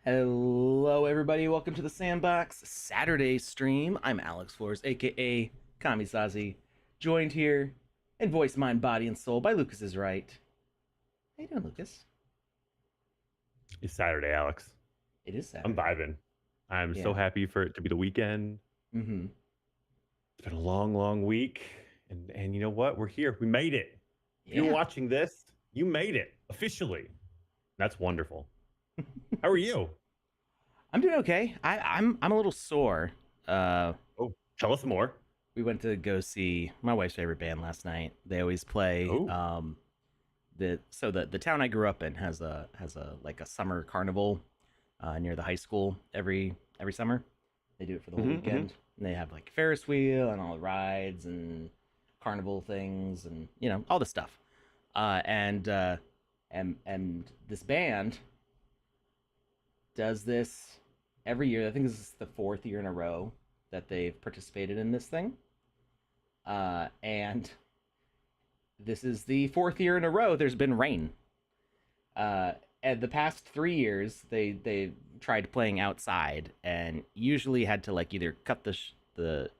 Hello, everybody. Welcome to the Sandbox Saturday stream. I'm Alex Florez, aka Kamisazi, joined here in voice, mind, body, and soul by Lucas's right. How you doing, Lucas? It's Saturday, Alex. It is Saturday. I'm vibing. I'm so Yeah. happy for it to be the weekend. Mm-hmm. It's been a long, long week. And you know what? We're here. We made it. If you're Yeah. watching this, you made it officially. That's wonderful. How are you? I'm doing okay. I'm a little sore. Oh, tell us more. We went to go see my wife's favorite band last night. They always play Oh. the town I grew up in has a like a summer carnival near the high school every summer. They do it for the whole weekend. And they have like Ferris wheel and all the rides and carnival things and all the stuff. And this band does this every year. I think this is the fourth year in a row that they've participated in this thing. And this is the fourth year in a row there's been rain. And the past 3 years, they tried playing outside and usually had to like either cut the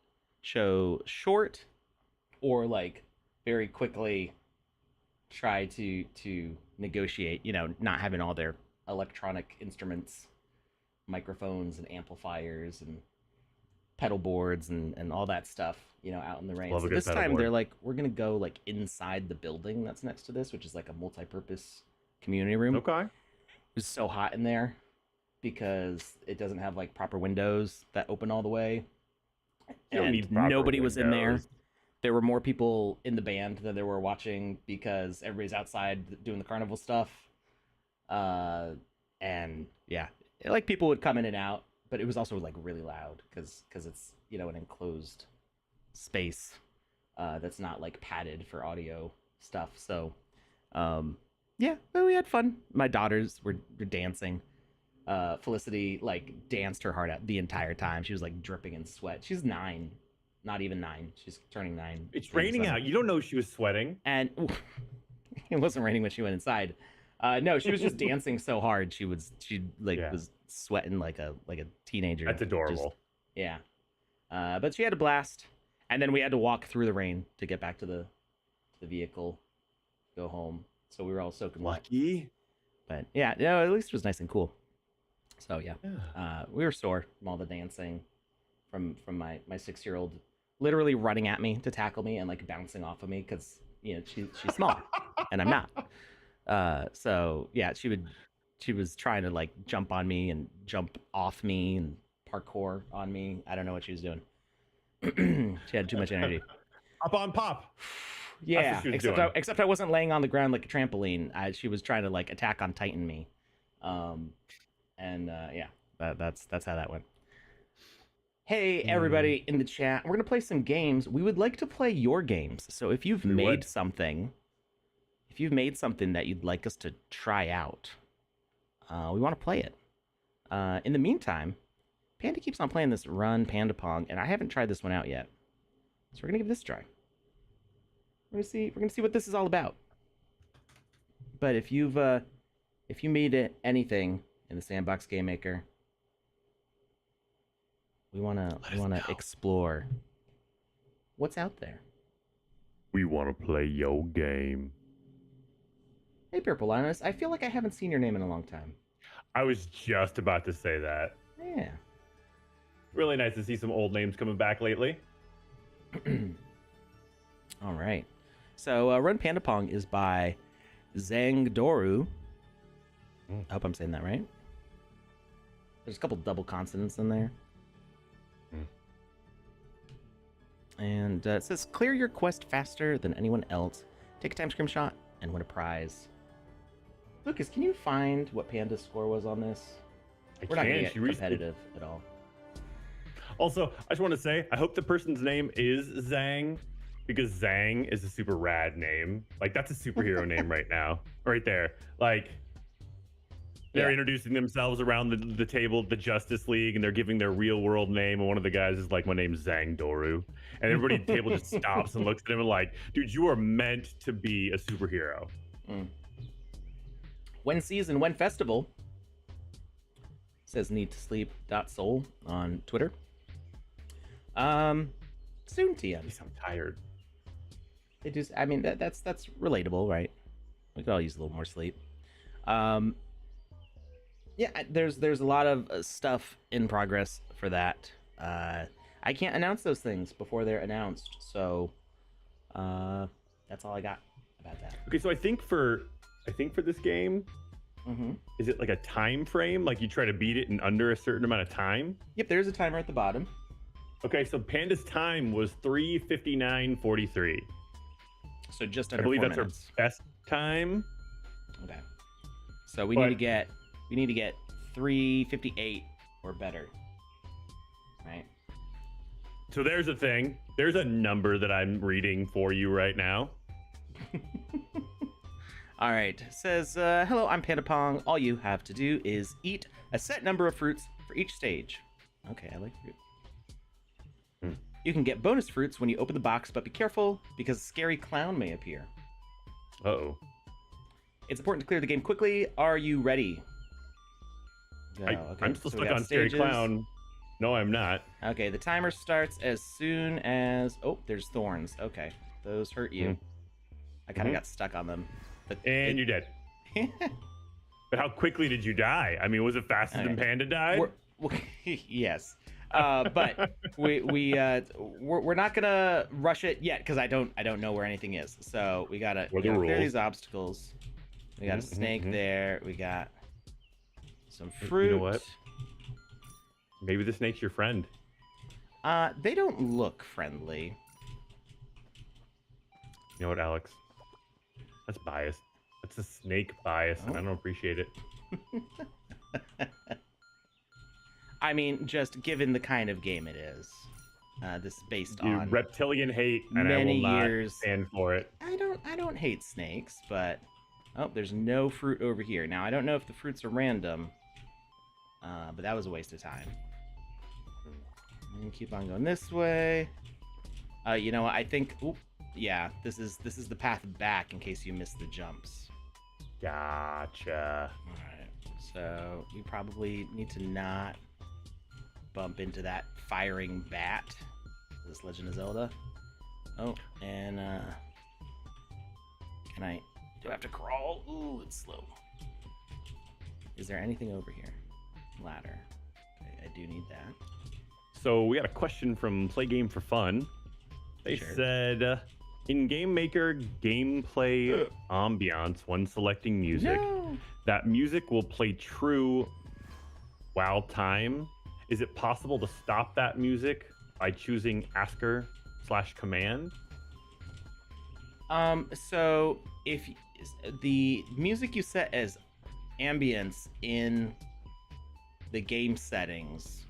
show short or like very quickly try to negotiate, not having all their electronic instruments, microphones and amplifiers and pedal boards and all that stuff, out in the rain. Love a So good this pedal time board. they're like, we're gonna go like inside the building that's next to this, which is like a multi-purpose community room. Okay. It was so hot in there because it doesn't have like proper windows that open all the way. You don't And need proper nobody was in there. windows. There were more people in the band than there were watching because everybody's outside doing the carnival stuff. And yeah, like people would come in and out, but it was also like really loud because it's an enclosed space that's not like padded for audio stuff. So yeah, but we had fun. My daughters were dancing. Felicity like danced her heart out the entire time. She was like dripping in sweat. She's 9, not even 9. She's turning 9. It's raining out. You don't know she was sweating. And it wasn't raining when she went inside. No, she was just dancing so hard. She was sweating like a teenager. That's adorable. Yeah. But she had a blast. And then we had to walk through the rain to get back to the vehicle, go home. So we were all soaking wet. Lucky. But yeah, at least it was nice and cool. So yeah, we were sore from all the dancing, from my 6-year-old literally running at me to tackle me and like bouncing off of me because she's small and I'm not. So yeah, she was trying to like jump on me and jump off me and parkour on me. I don't know what she was doing. She had too much energy. Up on pop. Yeah, except I wasn't laying on the ground like a trampoline. She was trying to like attack on Titan me. Yeah, that's how that went. Hey everybody in the chat, we're gonna play some games. We would like to play your games. So if you've made something that you'd like us to try out, we want to play it. In the meantime, Panda keeps on playing this Run Panda Pong, and I haven't tried this one out yet. So we're gonna give this a try. We're gonna see what this is all about. But if you made anything in the Sandbox Game Maker, we wanna explore what's out there. We want to play your game. Hey Purple Linus, I feel like I haven't seen your name in a long time. I was just about to say that. Yeah. Really nice to see some old names coming back lately. All right. So Run Panda Pong is by Zangdoru. I hope I'm saying that right. There's a couple double consonants in there. And it says, clear your quest faster than anyone else. Take a time screenshot and win a prize. Lucas, can you find what Panda's score was on this? We're not going to get competitive at all. Also, I just want to say, I hope the person's name is Zang, because Zang is a super rad name. Like, that's a superhero name right now. Right there. Like, they're introducing themselves around the table, the Justice League, and they're giving their real world name. And one of the guys is like, my name's Zang Doru. And everybody at the table just stops and looks at him and like, dude, you are meant to be a superhero. When season, when festival. says need to sleep.soul on Twitter. Soon, TM. I'm tired. It just, I mean, that's relatable, right? We could all use a little more sleep. Yeah, there's a lot of stuff in progress for that. I can't announce those things before they're announced, so that's all I got about that. Okay, so I think for this game, is it like a time frame? Like you try to beat it in under a certain amount of time? Yep, there's a timer at the bottom. Okay, so Panda's time was 3:59:43. So just under I believe 4 that's minutes. our best time. Okay. So we need to get 3:58 or better. Right? So there's a thing. There's a number that I'm reading for you right now. All right. Says, hello, I'm PandaPong. All you have to do is eat a set number of fruits for each stage. Okay, I like fruit. You can get bonus fruits when you open the box, but be careful because a scary clown may appear. Uh-oh. It's important to clear the game quickly. Are you ready? Go. Okay. I'm still so we stuck got on Scary stages. Clown. No, I'm not. Okay, the timer starts as soon as... Oh, there's thorns. Okay, those hurt you. I kind of got stuck on them. But And you're dead. But how quickly did you die? I mean, was it faster than Panda died? Yes. But we're not gonna rush it yet because I don't know where anything is. So we gotta clear these obstacles. We got a snake there. We got some fruit. You know what? Maybe the snake's your friend. They don't look friendly. You know what, Alex? That's bias. That's a snake bias, and I don't appreciate it. I mean, just given the kind of game it is. This is based on reptilian hate, and many I will years. not stand for it. I don't hate snakes, but there's no fruit over here. Now I don't know if the fruits are random, but that was a waste of time. And keep on going this way. You know what? I think. Oop, yeah, this is the path back in case you miss the jumps. Gotcha. All right. So we probably need to not bump into that firing bat. This Legend of Zelda. Oh, and do I have to crawl? Ooh, it's slow. Is there anything over here? Ladder. Okay, I do need that. So we got a question from Play Game for Fun. They said, in Game Maker, gameplay ambiance when selecting music, that music will play true while time. Is it possible to stop that music by choosing asker/command? So if the music you set as ambience in the game settings,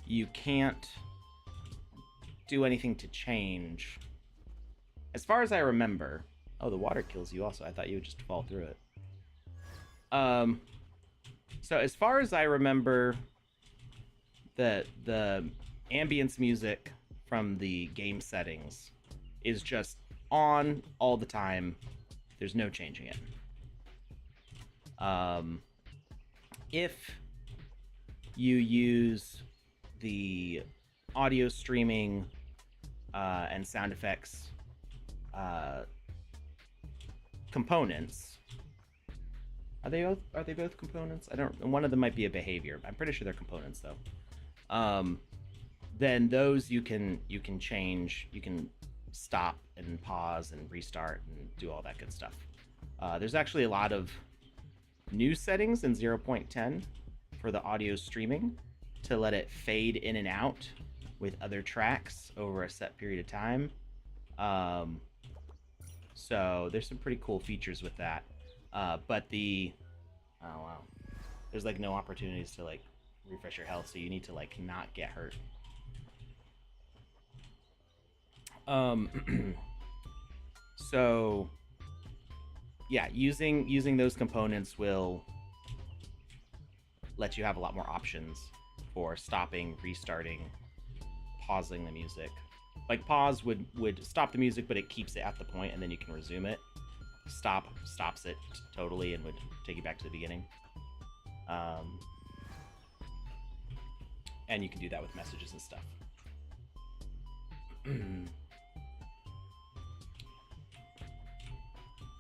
you can't do anything to change. As far as I remember, the water kills you also. I thought you would just fall through it. So as far as I remember, the ambience music from the game settings is just on all the time. There's no changing it. If you use the audio streaming and sound effects components, are they both components? I don't. One of them might be a behavior. I'm pretty sure they're components though. Then those you can change. You can stop and pause and restart and do all that good stuff. There's actually a lot of new settings in 0.10 for the audio streaming to let it fade in and out with other tracks over a set period of time. So there's some pretty cool features with that. But there's like no opportunities to like refresh your health, so you need to like not get hurt. So yeah, using those components will let you have a lot more options for stopping, restarting, pausing the music. Like pause would stop the music, but it keeps it at the point, and then you can resume it. Stop stops it totally and would take you back to the beginning. And you can do that with messages and stuff.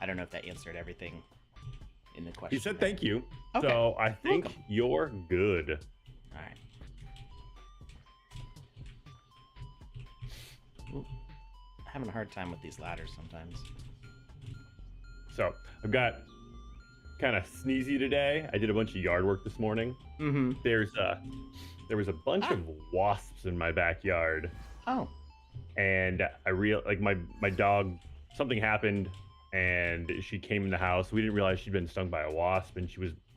I don't know if that answered everything in the question. You said thank you. Okay. So I think Welcome. you're good. All right. Ooh, having a hard time with these ladders sometimes. So I've got kind of sneezy today. I did a bunch of yard work this morning. Mm-hmm. There was a bunch of wasps in my backyard. Oh. And my dog, something happened and she came in the house. We didn't realize she'd been stung by a wasp, and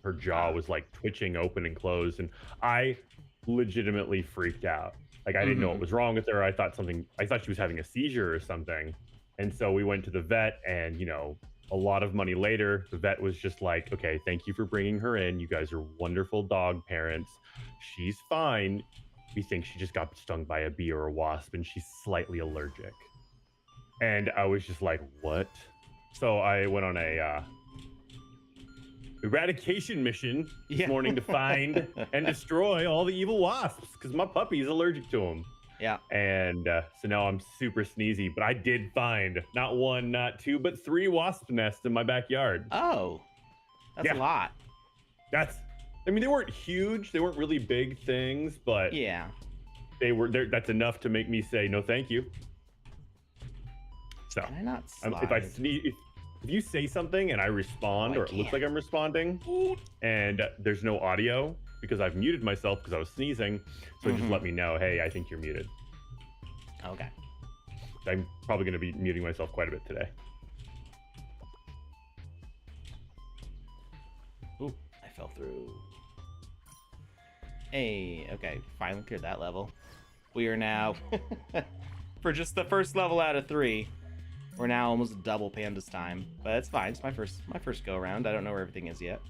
her jaw was like twitching open and closed, and I legitimately freaked out. Like, I didn't know what was wrong with her. I thought she was having a seizure or something. And so we went to the vet, and a lot of money later, the vet was just like, okay, thank you for bringing her in. You guys are wonderful dog parents. She's fine. We think she just got stung by a bee or a wasp, and she's slightly allergic. And I was just like, what? So I went on a eradication mission this morning to find and destroy all the evil wasps, because my puppy's allergic to them. Yeah. And so now I'm super sneezy, but I did find not one, not two, but 3 wasp nests in my backyard. Oh, that's a lot. I mean, they weren't huge. They weren't really big things, but yeah, they were there. That's enough to make me say, no, thank you. So can I not slide? if I sneeze, if you say something and I respond, or it looks like I'm responding, and there's no audio because I've muted myself because I was sneezing, so just let me know, hey, I think you're muted. Okay. I'm probably going to be muting myself quite a bit today. Ooh, I fell through. Hey, okay, finally cleared that level. We are now, for just the first level out of 3, we're now almost double Panda's time, but it's fine. It's my first go around. I don't know where everything is yet.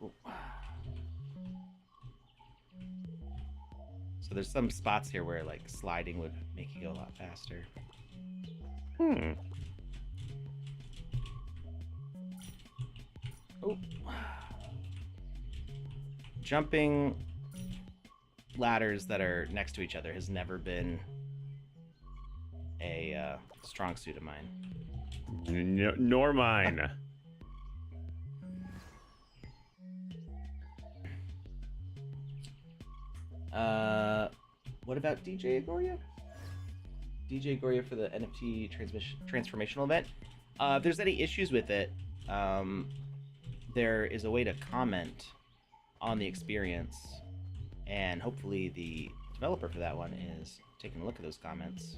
Ooh. So there's some spots here where like sliding would make you go a lot faster. Oh. Jumping ladders that are next to each other has never been a strong suit of mine. Nor mine. What about DJ Agoria? DJ Agoria for the NFT transformational event. If there's any issues with it, there is a way to comment on the experience, and hopefully the developer for that one is taking a look at those comments.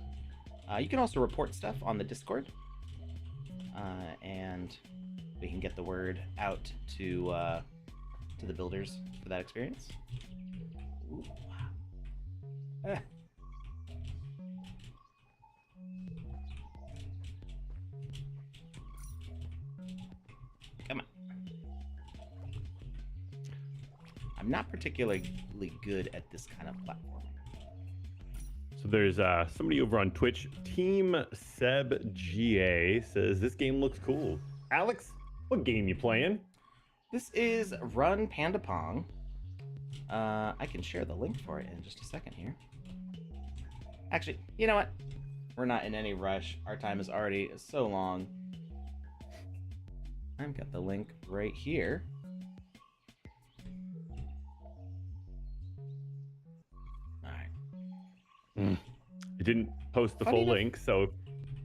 You can also report stuff on the Discord, and we can get the word out to the builders for that experience. Ooh. Ah. Come on. I'm not particularly good at this kind of platform. So there's somebody over on Twitch, Team Seb GA, says this game looks cool. Alex, what game you playing? This is Run Panda Pong. I can share the link for it in just a second here. Actually, you know what? We're not in any rush. Our time is already so long. I've got the link right here. It didn't post the full link, so if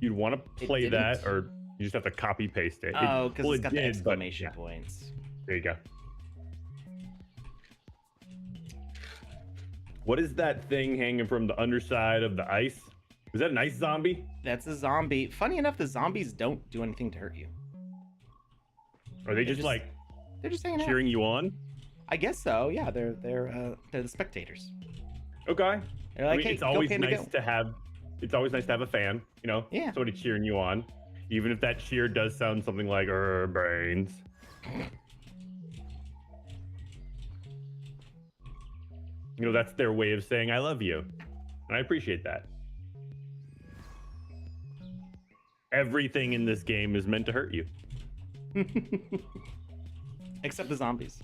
you'd want to play that, or you just have to copy paste it. Oh, because it's got the exclamation points. There you go. What is that thing hanging from the underside of the ice? Is that an ice zombie? That's a zombie. Funny enough, the zombies don't do anything to hurt you. Are they just like they're just hanging cheering you on? I guess so. Yeah, they're the spectators. Okay. They're like, I mean, hey, it's always nice to have. It's always nice to have a fan. Yeah. Somebody cheering you on, even if that cheer does sound something like brains. That's their way of saying I love you, and I appreciate that. Everything in this game is meant to hurt you. Except the zombies.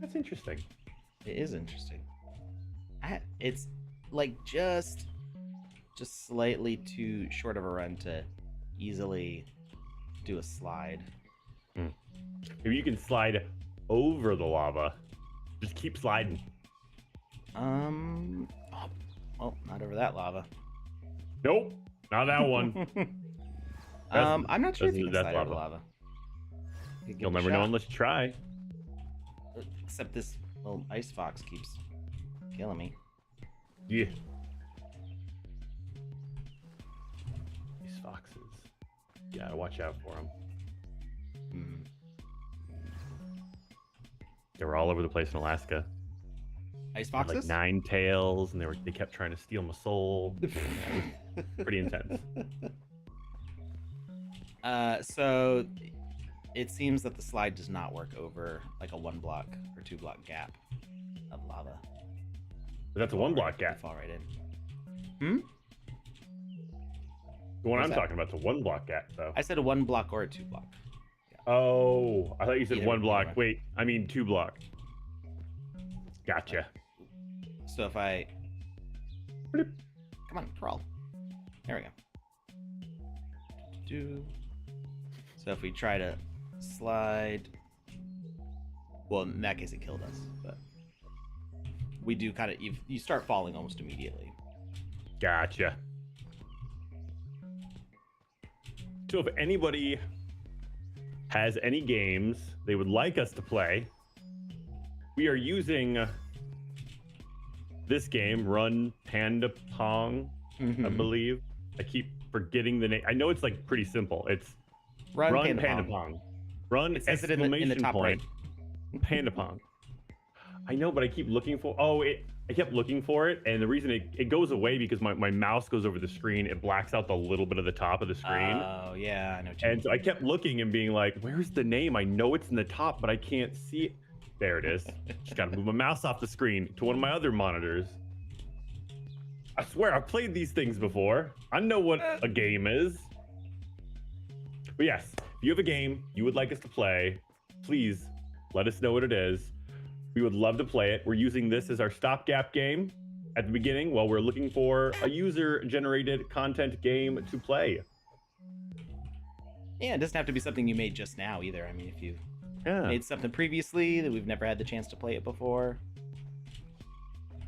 That's interesting. It is interesting. It's like just slightly too short of a run to easily do a slide. Maybe you can slide over the lava. Just keep sliding. Oh, well, not over that lava. Nope, not that one. I'm not sure if you can that's slide over lava. You'll never know unless you try. Except this little ice fox keeps killing me. Yeah. These foxes. You gotta watch out for them. They were all over the place in Alaska. Ice They had, foxes? like 9 tails, and they kept trying to steal my soul. Pretty intense. So it seems that the slide does not work over like a 1 block or 2 block gap of lava. But that's a 1 block gap. Fall right in. The one What's I'm that? talking about is a 1 block gap, though. I said a 1 block or a 2 block. Oh, I thought you said Either 1 block. way. Wait, I mean 2 block. Gotcha. So if I... Come on, crawl. There we go. So if we try to slide... Well, in that case it killed us, but... We do kind of... You start falling almost immediately. Gotcha. So if anybody has any games they would like us to play, we are using this game, Run Panda Pong, I believe. I keep forgetting the name. I know it's like pretty simple. It's Run Panda Panda Pong. Run It says it exclamation in the top point. right. Panda Pong. I know, but I keep looking for. I kept looking for it, and the reason it goes away because my mouse goes over the screen. It blacks out the little bit of the top of the screen. Oh yeah, I know. What you And mean. so I kept looking and being like, "Where's the name? I know it's in the top, but I can't see it." There it is. Just gotta move my mouse off the screen to one of my other monitors. I swear I've played these things before. I know what a game is. But yes, if you have a game you would like us to play, please let us know what it is. We would love to play it. We're using this as our stopgap game at the beginning while we're looking for a user-generated content game to play. Yeah, it doesn't have to be something you made just now either. I mean, if you Yeah. made something previously that we've never had the chance to play it before,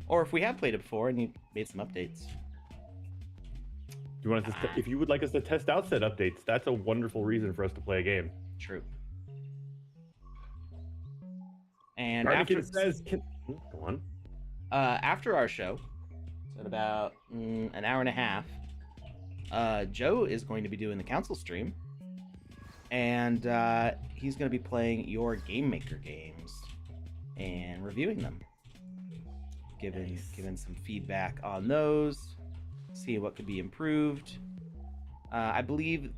or if we have played it before and you made some updates. Do you want us to, if you would like us to test out said updates, that's a wonderful reason for us to play a game. True. And Garnikin says, go on. after our show, so in about an hour and a half, Joe is going to be doing the council stream, and he's going to be playing your Game Maker games and reviewing them, giving some feedback on those, see what could be improved. I believe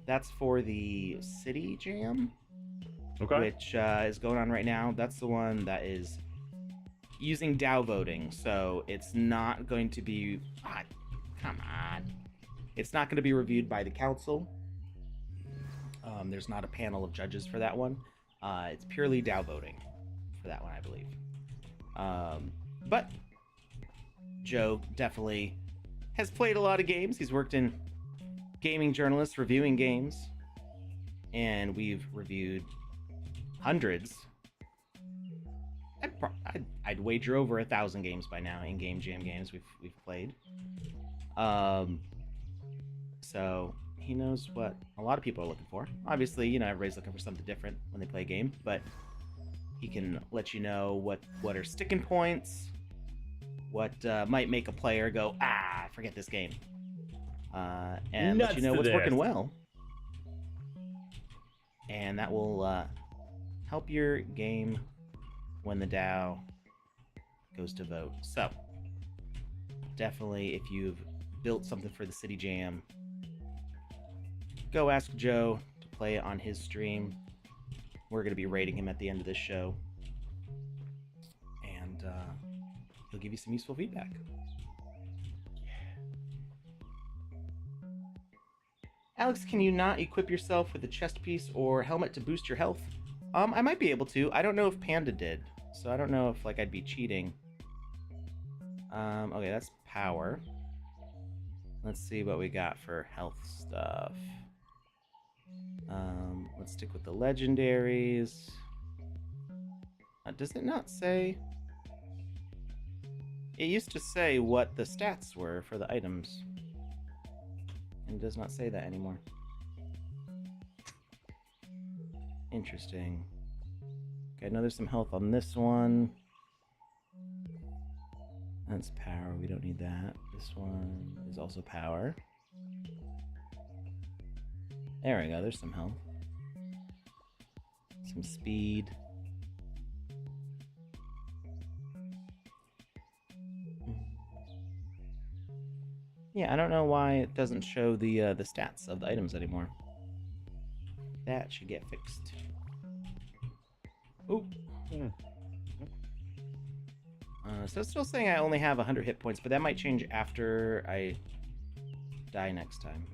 that's for the City Jam. Okay. Which is going on right now. That's the one that is using DAO voting, so it's not going to be... come on. It's not going to be reviewed by the council. There's not a panel of judges for that one. It's purely DAO voting for that one, I believe. But Joe definitely has played a lot of games. He's worked in gaming journalists, reviewing games, and we've reviewed hundreds. I'd wager over 1,000 games by now in Game Jam games we've played. So he knows what a lot of people are looking for. Obviously, everybody's looking for something different when they play a game, but he can let you know what are sticking points, what might make a player go, forget this game, and let you know what's working well, and that will help your game when the DAO goes to vote. So definitely, if you've built something for the City Jam, go ask Joe to play it on his stream. We're going to be rating him at the end of this show, and he'll give you some useful feedback. Alex, can you not equip yourself with a chest piece or helmet to boost your health? I might be able to. I don't know if Panda did, so I don't know if like I'd be cheating. Okay, that's power. Let's see what we got for health stuff. Let's stick with the legendaries. Does it not say? It used to say what the stats were for the items. And it does not say that anymore. Interesting. Okay, I know there's some health on this one. That's power. We don't need that. This one is also power. There we go. There's some health. Some speed. Yeah, I don't know why it doesn't show the stats of the items anymore. That should get fixed. Ooh. So it's still saying I only have 100 hit points, but that might change after I die next time.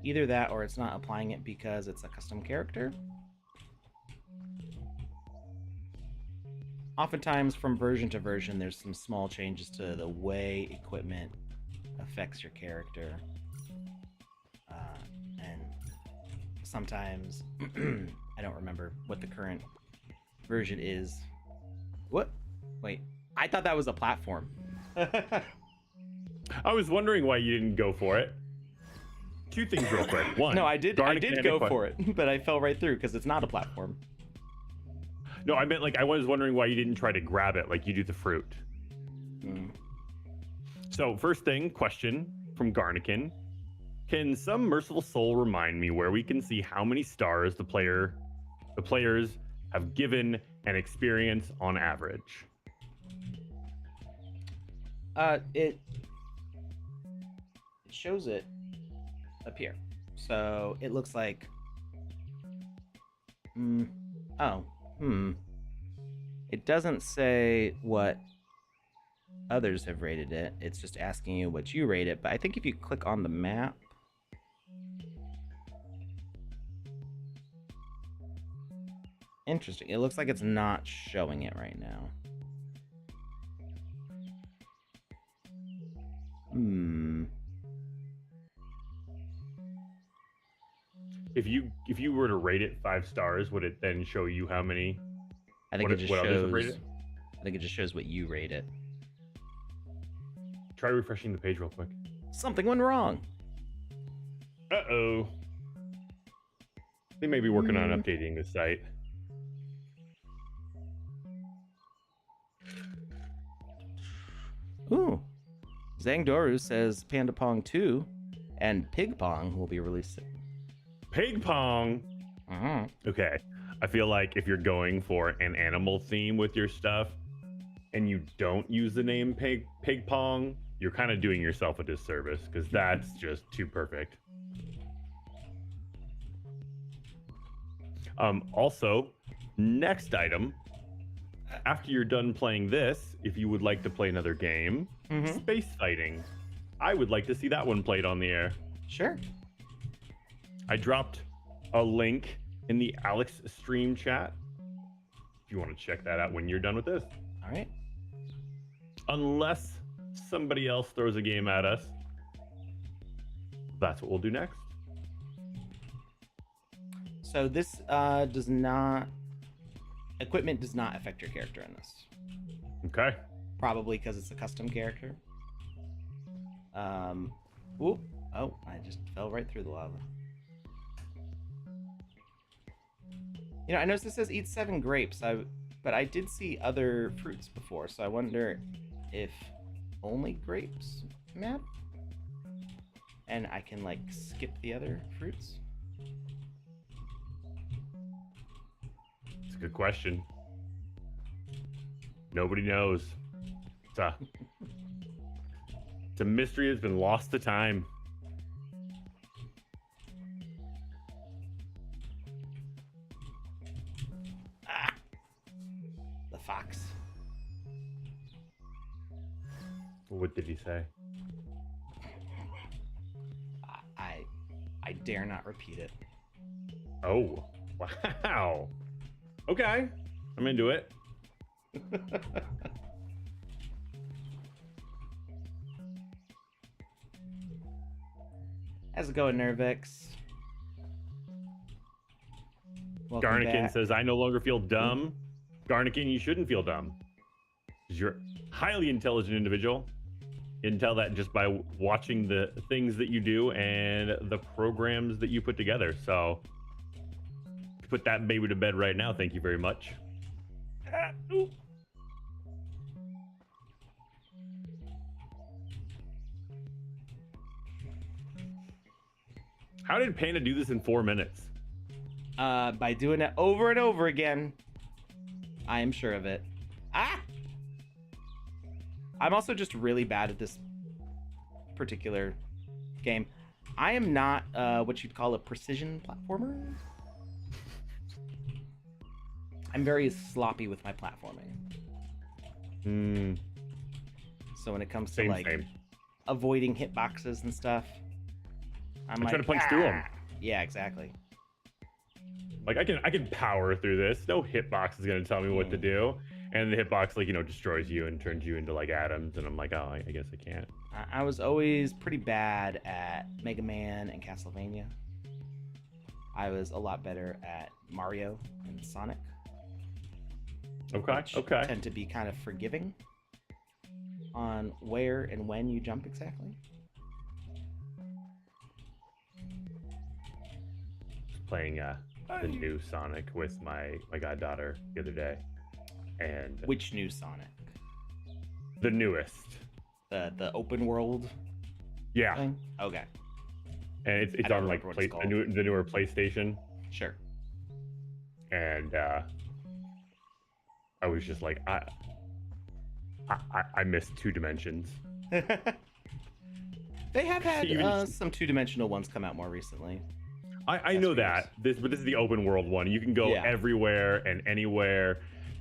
Either that or it's not applying it because it's a custom character. Oftentimes, from version to version, there's some small changes to the way equipment affects your character. And sometimes, I don't remember what the current version is. What? Wait, I thought that was a platform. I was wondering why you didn't go for it. Two things real quick. One. No, I did go for it, but I fell right through because it's not a platform. No, I meant like I was wondering why you didn't try to grab it like you do the fruit. So first thing, question from Garnikin. Can some merciful soul remind me where we can see how many stars the players have given an experience on average? It shows it up here. So it looks like it doesn't say what others have rated it. It's just asking you what you rate it. But I think if you click on the map, interesting. It looks like it's not showing it right now. If you were to rate it 5 stars, would it then show you how many? I think it just shows. I think it just shows what you rate it. Try refreshing the page real quick. Something went wrong. Uh-oh. They may be working on updating the site. Ooh. Zangdoru says Panda Pong 2 and Pig Pong will be released. Pig Pong? Okay. I feel like if you're going for an animal theme with your stuff and you don't use the name Pig Pong, you're kind of doing yourself a disservice because that's just too perfect. Also, next item, after you're done playing this, if you would like to play another game, space fighting. I would like to see that one played on the air. Sure. I dropped a link in the Alex stream chat if you want to check that out when you're done with this. All right. Unless somebody else throws a game at us, that's what we'll do next. So this equipment does not affect your character in this. Okay. Probably because it's a custom character. Whoop. Oh, I just fell right through the lava. You know, I noticed it says eat 7 grapes, but I did see other fruits before, so I wonder if only grapes map? And I can, like, skip the other fruits? It's a good question. Nobody knows. It's a mystery that's been lost to time. The fox. What did he say? I dare not repeat it. Oh, wow. Okay, I'm into it. How's it going, Nervex? Welcome Garnican back. says, I no longer feel dumb. Garnican, you shouldn't feel dumb. 'Cause you're a highly intelligent individual. You can tell that just by watching the things that you do and the programs that you put together. So, put that baby to bed right now. Thank you very much. How did Panda do this in 4 minutes? By doing it over and over again. I am sure of it. Ah! I'm also just really bad at this particular game. I am not what you'd call a precision platformer. I'm very sloppy with my platforming. So when it comes to Same. avoiding hitboxes and stuff, I'm like, trying to punch through them. Yeah, exactly. Like I can power through this. No hitbox is gonna tell me what to do, and the hitbox destroys you and turns you into like atoms. And I'm like, oh, I guess I can't. I was always pretty bad at Mega Man and Castlevania. I was a lot better at Mario and Sonic. Okay. Okay. Tend to be kind of forgiving on where and when you jump exactly. Playing the new Sonic with my goddaughter the other day, and Which new Sonic? the newest. The open world Yeah, thing? Okay, and I it's don't on remember what it's called. the newer PlayStation, sure. and I was just like, I missed 2 dimensions. They have had Even- some two-dimensional ones come out more recently. I know that but this is the open world one. You can go everywhere and anywhere,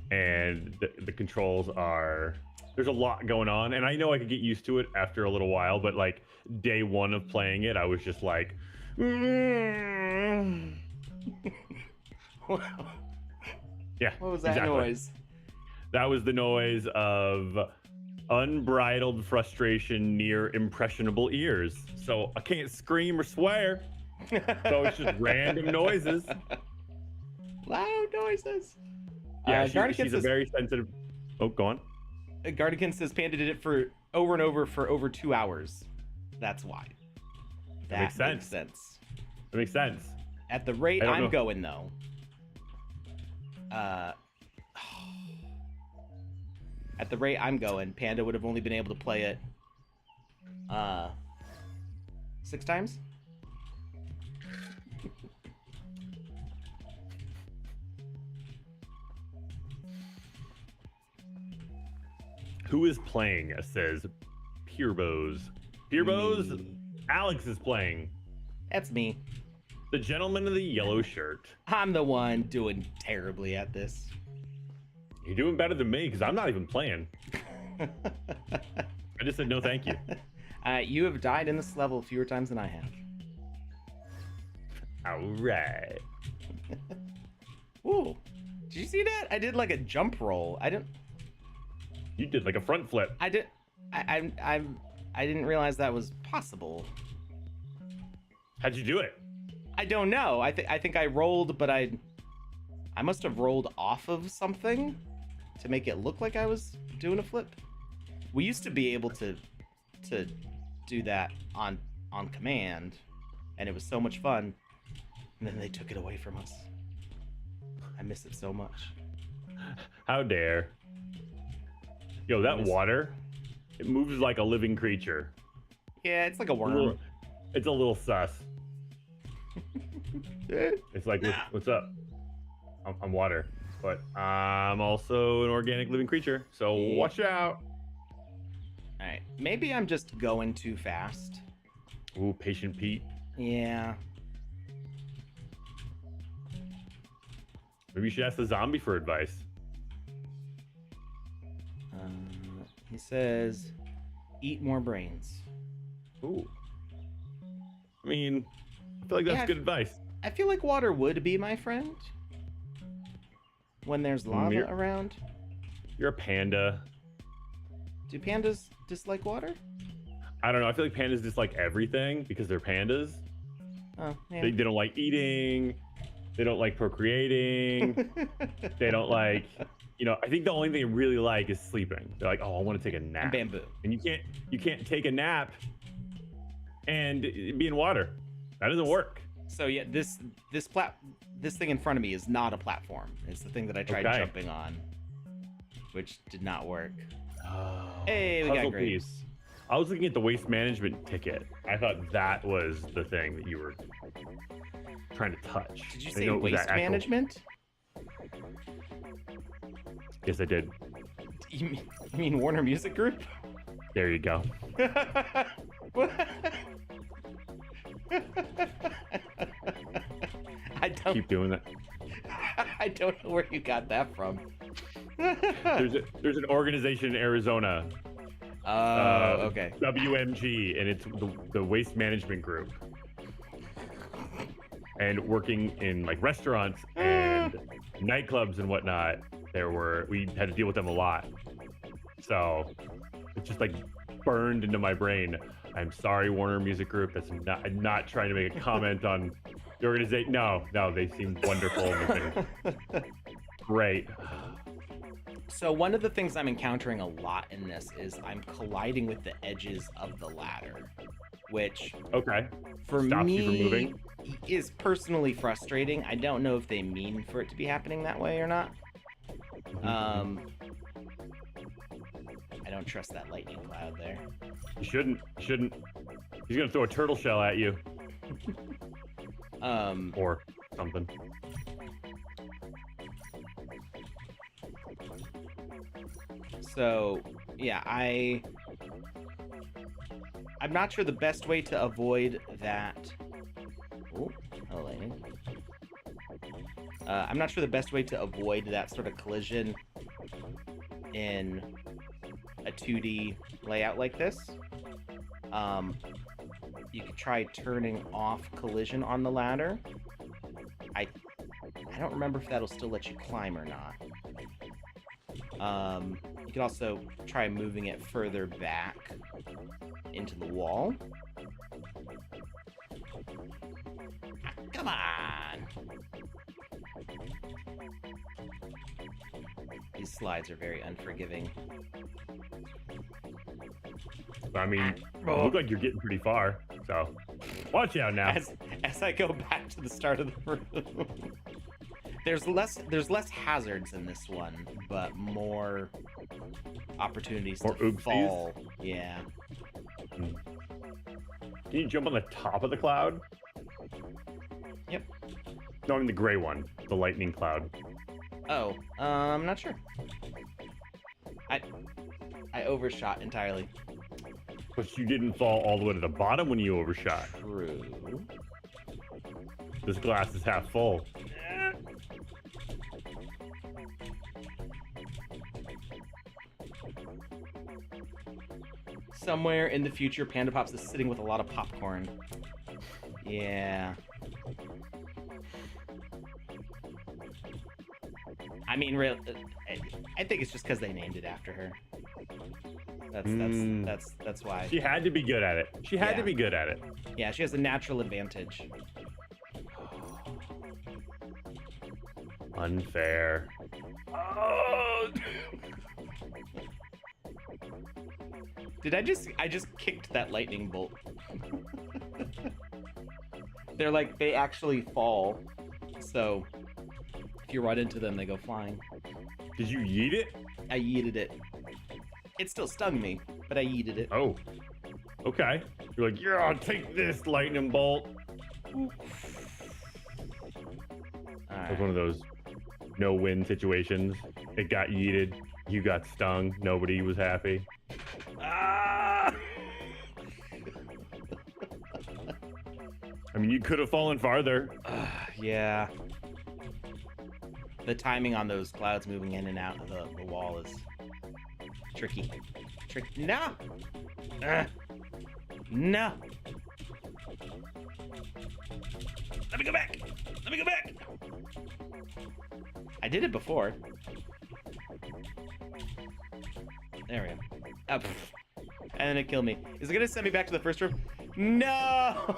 and the controls are, there's a lot going on, and I know I could get used to it after a little while, but like day 1 of playing it, I was just like, Wow. yeah. What was that exactly. noise? That was the noise of unbridled frustration near impressionable ears. So I can't scream or swear. So it's just random noises. Loud noises. Yeah, Gardican she's a says, very sensitive. Oh, go on. Gardican says Panda did it for over and over for over 2 hours. That's why. That makes sense. That makes sense. At the rate I don't I'm know. going, though, at the rate I'm going, Panda would have only been able to play it 6 times. Who is playing? Says Peerbos. Peerbos? Me. Alex is playing. That's me. The gentleman in the yellow shirt. I'm the one doing terribly at this. You're doing better than me because I'm not even playing. I just said no thank you. You have died in this level fewer times than I have. All right. Ooh. Did you see that? I did like a jump roll. You did like a front flip. I didn't realize that was possible. How'd you do it? I don't know. I think I rolled, but I must have rolled off of something to make it look like I was doing a flip. We used to be able to do that on command, and it was so much fun. And then they took it away from us. I miss it so much. How dare. Yo, that water, it moves like a living creature. Yeah, it's like a worm. It's a little sus. It's like, what's up? I'm water, but I'm also an organic living creature, so watch out. All right, maybe I'm just going too fast. Ooh, Patient Pete. Yeah. Maybe you should ask the zombie for advice. He says, eat more brains. Ooh. I mean, I feel like that's Yeah, good advice. I feel like water would be my friend when there's lava around. You're a panda. Do pandas dislike water? I don't know. I feel like pandas dislike everything because they're pandas. Oh, yeah. They don't like eating. They don't like procreating. They don't like, I think the only thing they really like is sleeping. They're like, oh, I want to take a nap. And bamboo. And you can't take a nap and be in water. That doesn't work. So yeah, this thing in front of me is not a platform. It's the thing that I tried jumping on, which did not work. Oh, hey, we got great. Piece. I was looking at the waste management ticket. I thought that was the thing that you were trying to touch. Did you say waste management? Yes, I did. You mean Warner Music Group? There you go. I don't keep doing that. I don't know where you got that from. There's an organization in Arizona. Okay. WMG, and it's the waste management group. And working in like restaurants and nightclubs and whatnot, we had to deal with them a lot. So it's just like burned into my brain. I'm sorry, Warner Music Group. I'm not trying to make a comment on the organization. No, they seem wonderful. Great. So one of the things I'm encountering a lot in this is I'm colliding with the edges of the ladder, which for stops me you from moving. Is personally frustrating. I don't know if they mean for it to be happening that way or not. I don't trust that lightning cloud there. You shouldn't. He's gonna throw a turtle shell at you. Or something. So yeah, I'm not sure the best way to avoid that. Oh, hello, lightning. I'm not sure the best way to avoid that sort of collision in a 2D layout like this. You could try turning off collision on the ladder. I don't remember if that'll still let you climb or not. You could also try moving it further back into the wall. Come on! These slides are very unforgiving. I mean, you look like you're getting pretty far, so watch out now. As I go back to the start of the room. There's less hazards in this one, but more opportunities to fall. Yeah. Can you jump on the top of the cloud? Yep. No, I mean the gray one, the lightning cloud. Oh, I'm not sure. I overshot entirely. But you didn't fall all the way to the bottom when you overshot. True. This glass is half full. Somewhere in the future, PandaPops is sitting with a lot of popcorn. Yeah. I mean, I think it's just because they named it after her. That's why. She had to be good at it. She had to be good at it. Yeah, she has a natural advantage. Unfair. Oh! I just kicked that lightning bolt. They actually fall. So if you run into them, they go flying. Did you yeet it? I yeeted it. It still stung me, but I yeeted it. Oh. Okay. You're like, yeah, I'll take this lightning bolt. It was one of those no-win situations. It got yeeted. You got stung. Nobody was happy. Ah! I mean, you could have fallen farther. Yeah. The timing on those clouds moving in and out of the wall is tricky. No! No! go back. Let me go back. I did it before. There we go. Oh, and then it killed me. Is it gonna send me back to the first room? No!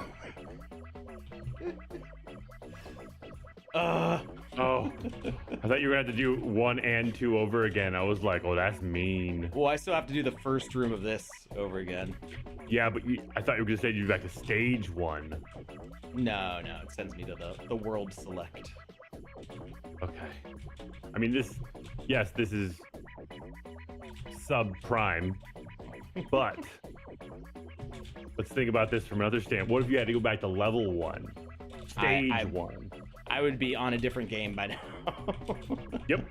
Oh, I thought you were gonna have to do 1 and 2 over again. I was like, oh, that's mean. Well, I still have to do the first room of this over again. Yeah, but I thought you were gonna say you back to stage 1. No, it sends me to the world select. Okay. I mean, this is subprime, but let's think about this from another standpoint. What if you had to go back to level 1, stage 1? I would be on a different game by now. Yep.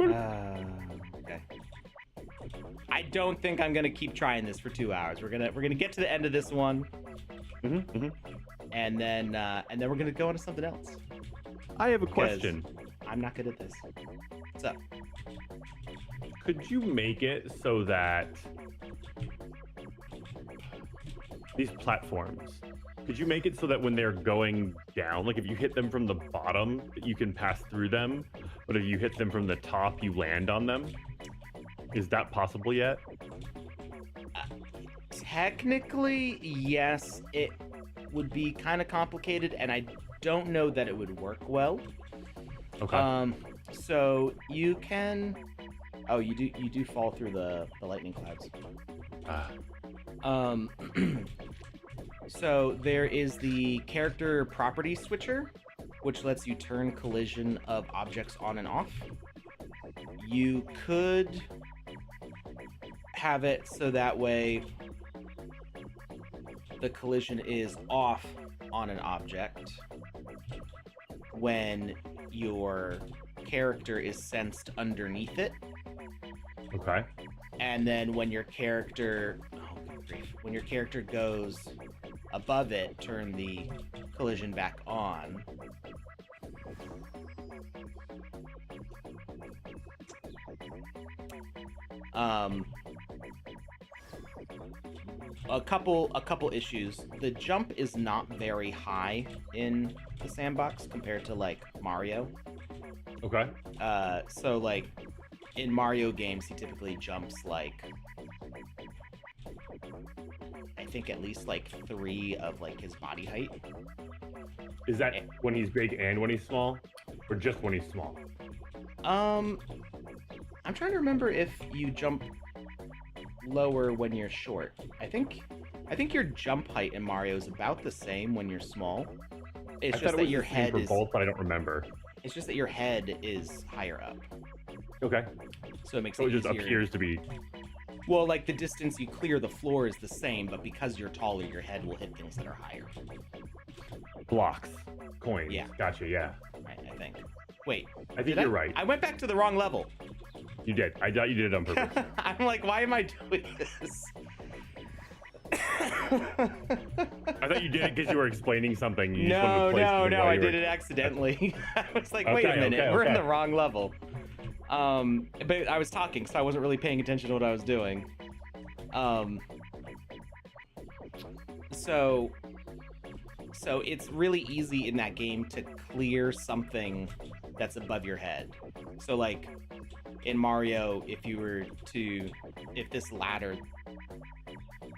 Okay. I don't think I'm gonna keep trying this for 2 hours. We're gonna get to the end of this one, and then we're gonna go on to something else. I have a question. I'm not good at this. What's up? Could you make it so that these platforms, could you make it so that when they're going down, like if you hit them from the bottom, that you can pass through them, but if you hit them from the top, you land on them? Is that possible yet? Technically, yes. It would be kind of complicated, and I don't know that it would work well. Okay. So you can. Oh, you do fall through the lightning clouds. So there is the character property switcher, which lets you turn collision of objects on and off. You could have it so that way the collision is off on an object when your character is sensed underneath it. Okay. And then when your character goes above it, turn the collision back on. A couple issues. The jump is not very high in the sandbox compared to like Mario. Okay. So like in Mario games, he typically jumps like I think at least like 3 of like his body height. Is that when he's big and when he's small, or just when he's small? I'm trying to remember if you jump lower when you're short. I think your jump height in Mario is about the same when you're small. It's just that your head is both, but I don't remember. It's just that your head is higher up. Okay. So it makes it it just easier. Appears to be. Well, like the distance you clear the floor is the same, but because you're taller, your head will hit things that are higher. Blocks, coins. Yeah. Gotcha. Yeah. I think. Wait. I think you're right. I went back to the wrong level. You did. I thought you did it on purpose. I'm like, why am I doing this? I thought you did it because you were explaining something. You No, I did it accidentally. I was like, wait a minute, we're in the wrong level. But I was talking, so I wasn't really paying attention to what I was doing. So it's really easy in that game to clear something that's above your head. So like in Mario, if this ladder,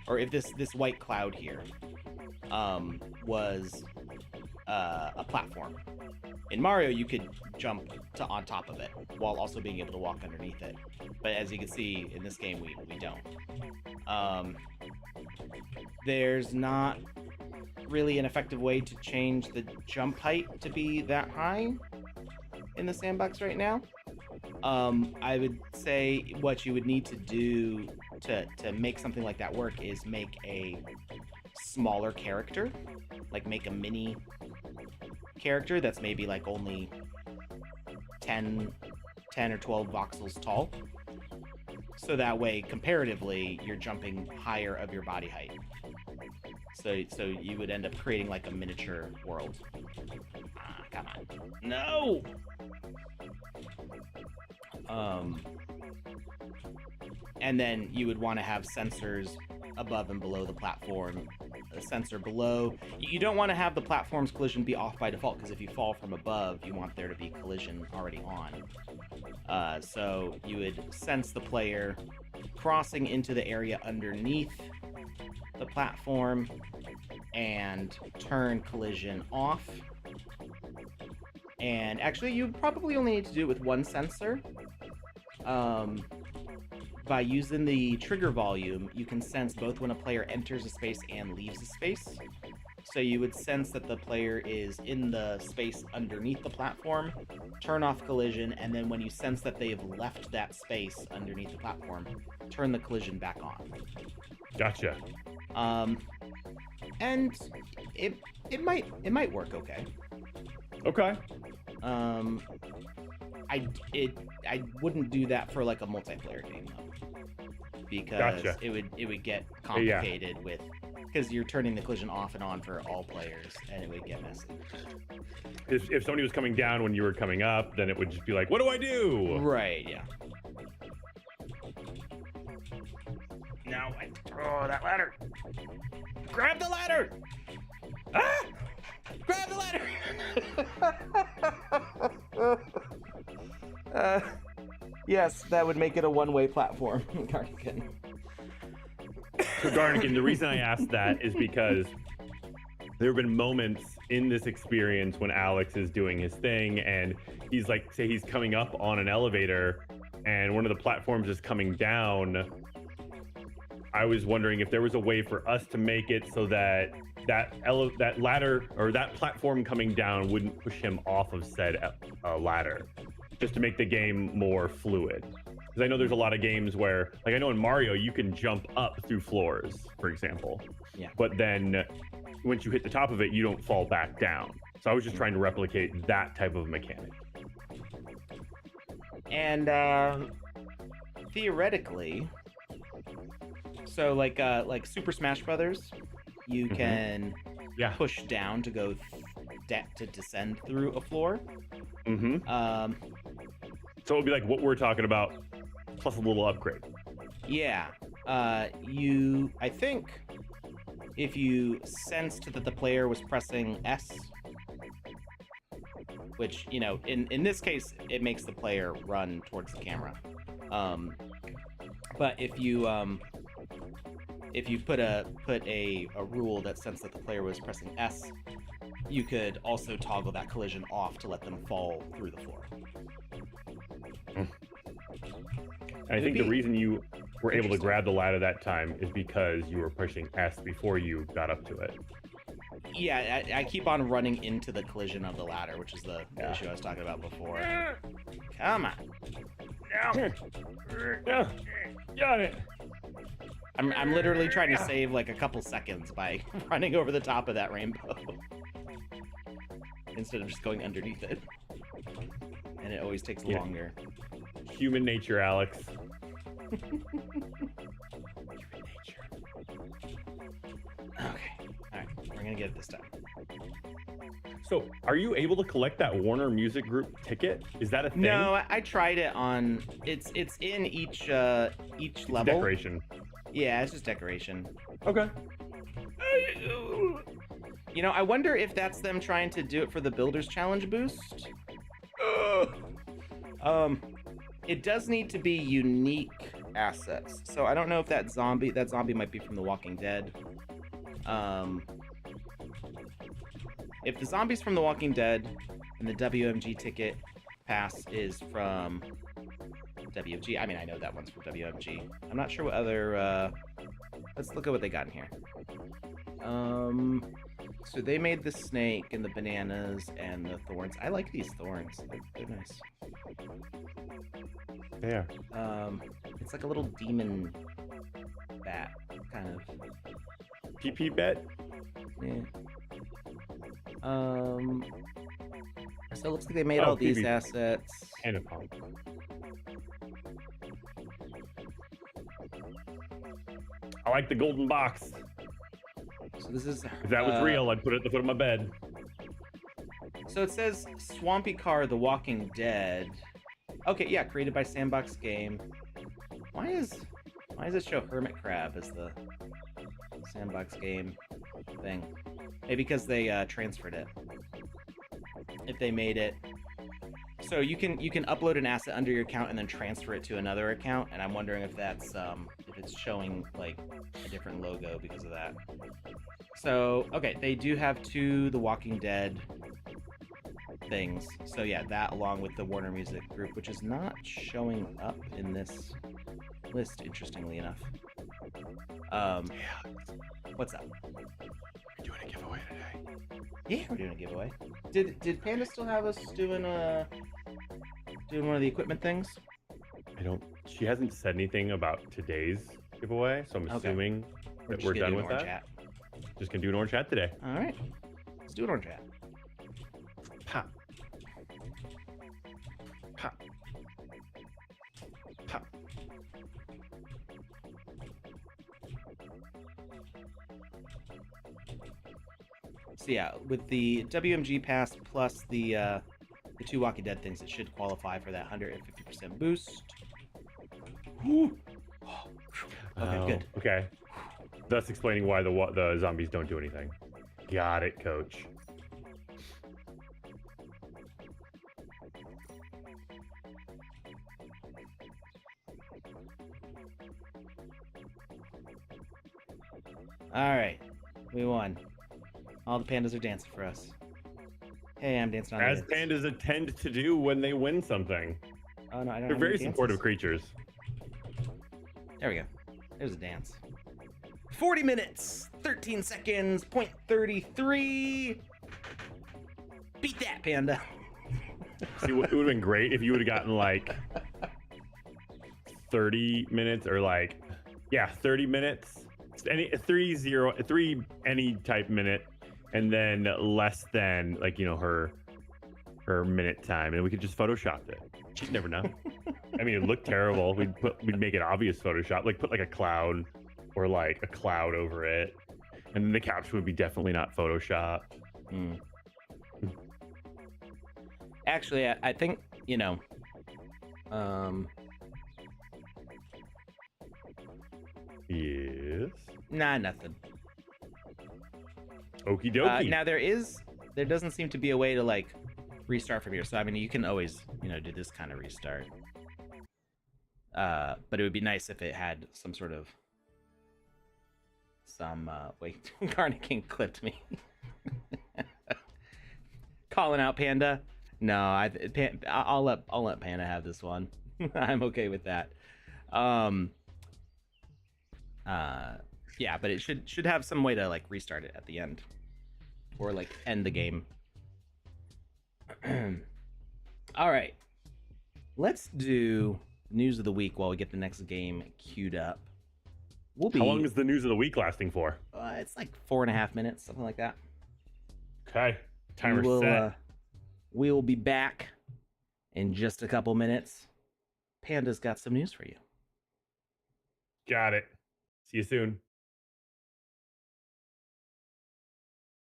or if this white cloud here was a platform, in Mario you could jump on top of it while also being able to walk underneath it. But as you can see in this game, we don't. There's not really an effective way to change the jump height to be that high in the sandbox right now. I would say what you would need to do to make something like that work is make a smaller character, like make a mini character that's maybe like only 10 or 12 voxels tall. So that way, comparatively, you're jumping higher of your body height. So you would end up creating like a miniature world. Come on. No! And then you would want to have sensors above and below the platform sensor below. You don't want to have the platform's collision be off by default, because if you fall from above, you want there to be collision already on. So you would sense the player crossing into the area underneath the platform and turn collision off. And actually, you probably only need to do it with one sensor. By using the trigger volume, you can sense both when a player enters a space and leaves a space. So you would sense that the player is in the space underneath the platform, turn off collision, and then when you sense that they have left that space underneath the platform, turn the collision back on. Gotcha. And it might work okay. Okay. I wouldn't do that for like a multiplayer game though, because Gotcha. it would get complicated with, because you're turning the collision off and on for all players, and it would get messy. If somebody was coming down when you were coming up, then it would just be like, what do I do? Right. Yeah. No. Oh, that ladder! Grab the ladder! Ah! Grab the ladder! Yes, that would make it a one-way platform. Garnigan. So Garnigan, the reason I asked that is because there have been moments in this experience when Alex is doing his thing and he's like, say he's coming up on an elevator and one of the platforms is coming down. I was wondering if there was a way for us to make it so that that ladder or that platform coming down wouldn't push him off of said ladder, just to make the game more fluid. Because I know there's a lot of games where, like I know in Mario, you can jump up through floors, for example. Yeah. But then once you hit the top of it, you don't fall back down. So I was just trying to replicate that type of mechanic. And theoretically, so like Super Smash Brothers, you can push down to go to descend through a floor. So it would be like what we're talking about, plus a little upgrade. Yeah. I think if you sensed that the player was pressing S, which, you know, in this case, it makes the player run towards the camera. But if you put a rule that sensed that the player was pressing S, you could also toggle that collision off to let them fall through the floor. I think the reason you were able to grab the ladder that time is because you were pushing S before you got up to it. Yeah, I keep on running into the collision of the ladder, which is the issue I was talking about before. Come on. Yeah, got it. I'm literally trying to save like a couple seconds by running over the top of that rainbow instead of just going underneath it. And it always takes longer. Human nature, Alex. Human nature. Okay. All right. We're going to get it this time. So, are you able to collect that Warner Music Group ticket? Is that a thing? No, I tried it on. It's in each level. Decoration. Yeah, it's just decoration. Okay. You know, I wonder if that's them trying to do it for the Builders Challenge boost. It does need to be unique assets. So I don't know if that zombie might be from The Walking Dead. If the zombie's from The Walking Dead and the WMG ticket pass is from WMG, I mean, I know that one's from WMG. I'm not sure what other, let's look at what they got in here. So they made the snake and the bananas and the thorns. I like these thorns. They're nice. Yeah. It's like a little demon bat, kind of. PP bet? Yeah. So it looks like they made all these assets. And a pump. I like the golden box. So this is. If that was real, I'd put it at the foot of my bed. So it says Swampy Car: The Walking Dead. Okay, yeah, created by Sandbox Game. Why does it show Hermit Crab as the Sandbox Game? thing. Maybe because they transferred it. If they made it, so you can upload an asset under your account and then transfer it to another account, and I'm wondering if that's if it's showing like a different logo because of that. So okay, they do have 2 The Walking Dead things. So yeah, that along with the Warner Music Group, which is not showing up in this list, interestingly enough. What's up? We're doing a giveaway today. Yeah, we're doing a giveaway. Did Panda still have us doing one of the equipment things? I don't. She hasn't said anything about today's giveaway, so I'm assuming that we're done with that. Chat. Just gonna do an orange chat today. All right, let's do it on chat. Pop. Pop. Pop. So yeah, with the WMG pass plus the 2 Walking Dead things, it should qualify for that 150% boost. Whew. Okay, good. Okay. Thus explaining why the zombies don't do anything. Got it, coach. All right, we won. All the pandas are dancing for us. Hey, I'm dancing on As pandas tend to do when they win something. Oh no, I don't. They're very supportive creatures. There we go. There's a dance. 40 minutes, 13 seconds, 0.33. Beat that, Panda. See, it would have been great if you would have gotten like 30 minutes or like, yeah, 30 minutes. Any 3 any type minute, and then less than like, you know, her minute time, and we could just Photoshop it. You'd never know. I mean, it looked terrible. We'd make it obvious Photoshop, like put like a cloud or like a cloud over it, and then the caption would be definitely not Photoshop. Actually, I think, you know, yes. Nah, nothing. Okie dokie. Now there doesn't seem to be a way to like restart from here. So I mean, you can always, you know, do this kind of restart. But it would be nice if it had some sort of wait, Carnican clipped me. Calling out Panda. No, I'll let Panda have this one. I'm okay with that. Yeah, but it should have some way to like restart it at the end, or like end the game. All right, let's do news of the week while we get the next game queued up. How long is the news of the week lasting for? It's like 4.5 minutes, something like that. Okay, timer set. We will be back in just a couple minutes. Panda's got some news for you. Got it. See you soon.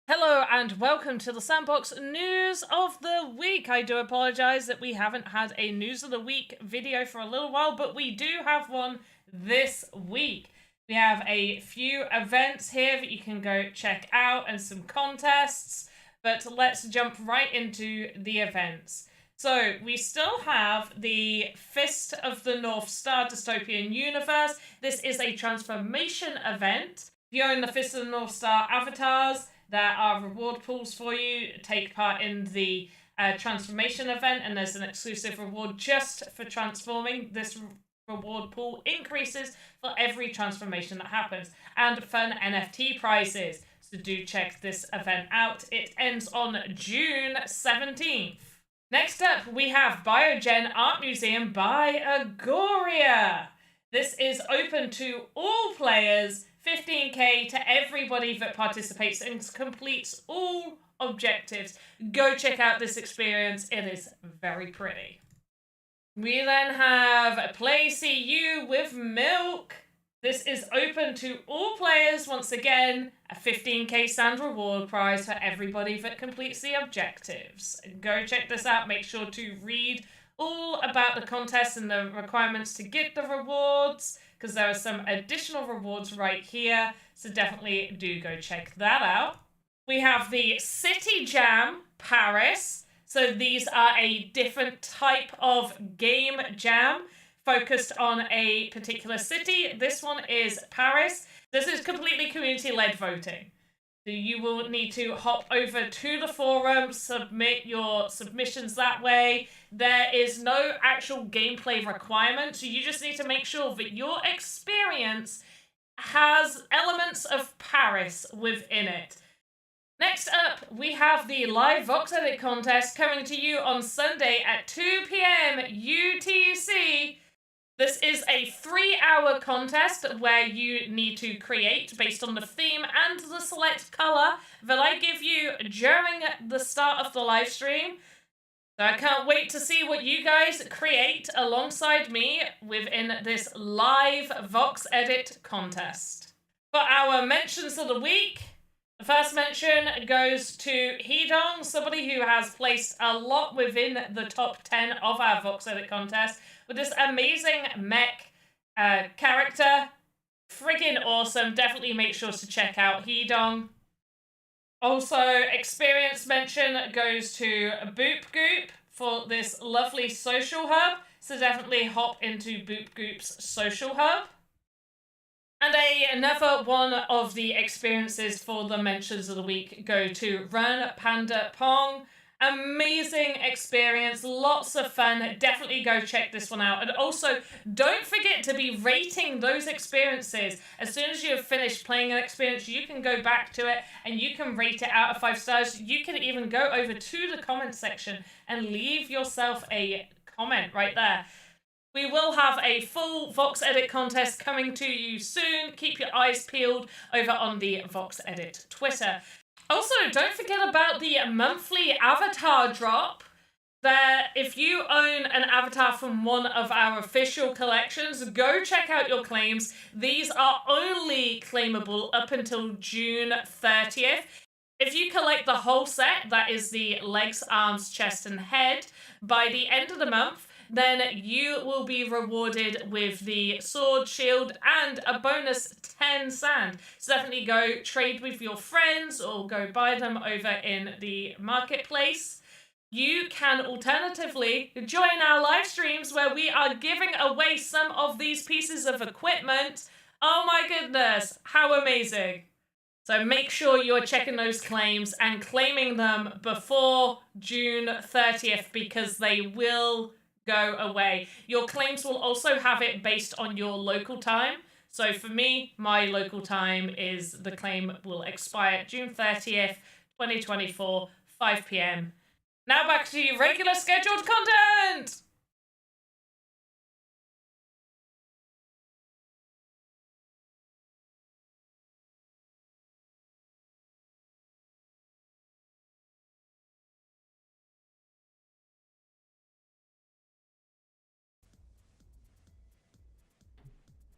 Hello and welcome to the Sandbox News of the Week. I do apologise that we haven't had a News of the Week video for a little while, but we do have one this week. We have a few events here that you can go check out and some contests, but let's jump right into the events. So we still have the Fist of the North Star Dystopian Universe. This is a transformation event. If you own the Fist of the North Star avatars, there are reward pools for you. Take part in the transformation event, and there's an exclusive reward just for transforming. This reward pool increases for every transformation that happens, and fun NFT prizes. So do check this event out. It ends on June 17th. Next up, we have Biogen Art Museum by Agoria. This is open to all players, 15k to everybody that participates and completes all objectives. Go check out this experience. It is very pretty. We then have Play CU with Milk. This is open to all players. Once again, a 15k sand reward prize for everybody that completes the objectives. Go check this out. Make sure to read all about the contest and the requirements to get the rewards. because there are some additional rewards right here. So definitely do go check that out. We have the City Jam Paris. So these are a different type of game jam focused on a particular city. This one is Paris. This is completely community-led voting. So you will need to hop over to the forum, submit your submissions that way. There is no actual gameplay requirement, so you just need to make sure that your experience has elements of Paris within it. Next up, we have the live VoxEdit contest coming to you on Sunday at 2 p.m. UTC. This is a 3-hour contest where you need to create based on the theme and the select color that I give you during the start of the live stream. So I can't wait to see what you guys create alongside me within this live VoxEdit contest. For our mentions of the week, the first mention goes to Hedong, somebody who has placed a lot within the top 10 of our VoxEdit contest with this amazing mech character. Friggin' awesome. Definitely make sure to check out Hedong. Also, experience mention goes to Boop Goop for this lovely social hub. So definitely hop into Boop Goop's social hub. And another one of the experiences for the mentions of the week go to Run Panda Pong. Amazing experience, lots of fun. Definitely go check this one out. And also, don't forget to be rating those experiences. As soon as you've finished playing an experience, you can go back to it and you can rate it out of 5 stars. You can even go over to the comment section and leave yourself a comment right there. We will have a full VoxEdit contest coming to you soon. Keep your eyes peeled over on the VoxEdit Twitter. Also, don't forget about the monthly avatar drop. There, if you own an avatar from one of our official collections, go check out your claims. These are only claimable up until June 30th. If you collect the whole set, that is the legs, arms, chest, and head, by the end of the month, then you will be rewarded with the sword, shield, and a bonus 10 sand. So definitely go trade with your friends or go buy them over in the marketplace. You can alternatively join our live streams where we are giving away some of these pieces of equipment. Oh my goodness, how amazing. So make sure you're checking those claims and claiming them before June 30th because they will go away. Your claims will also have it based on your local time. So for me, my local time is the claim will expire June 30th, 2024, 5 p.m. Now back to your regular scheduled content!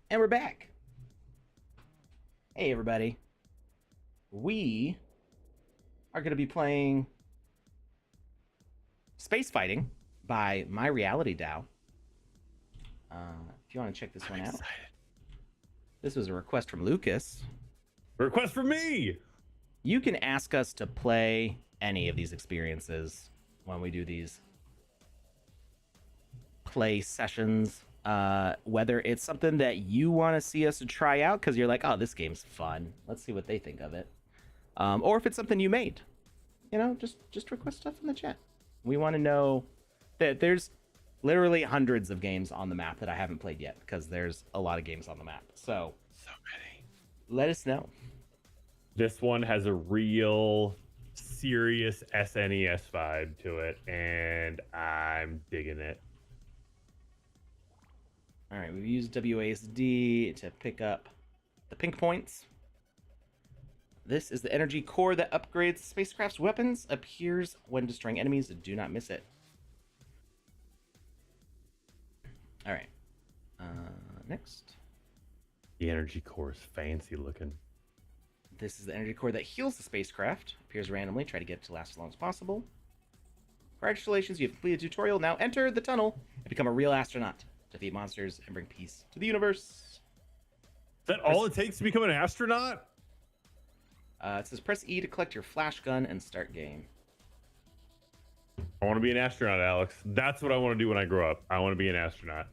And we're back. Hey, everybody. We are going to be playing Space Fighting by My Reality DAO. If you want to check this one out. This was a request from Lucas. A request from me! You can ask us to play any of these experiences when we do these play sessions. Whether it's something that you want to see us to try out because you're like, oh, this game's fun. Let's see what they think of it. Or if it's something you made. You know, just request stuff in the chat. We want to know that there's literally hundreds of games on the map that I haven't played yet because there's a lot of games on the map. So many. Let us know. This one has a real serious SNES vibe to it, and I'm digging it. All right, we've used WASD to pick up the pink points. This is the energy core that upgrades the spacecraft's weapons. Appears when destroying enemies. Do not miss it. All right. Next. The energy core is fancy looking. This is the energy core that heals the spacecraft. Appears randomly. Try to get it to last as long as possible. Congratulations, you have completed the tutorial. Now enter the tunnel and become a real astronaut. Defeat monsters and bring peace to the universe. that all it takes to become an astronaut? It says press E to collect your flash gun and start game. I want to be an astronaut, Alex. That's what I want to do when I grow up. I want to be an astronaut.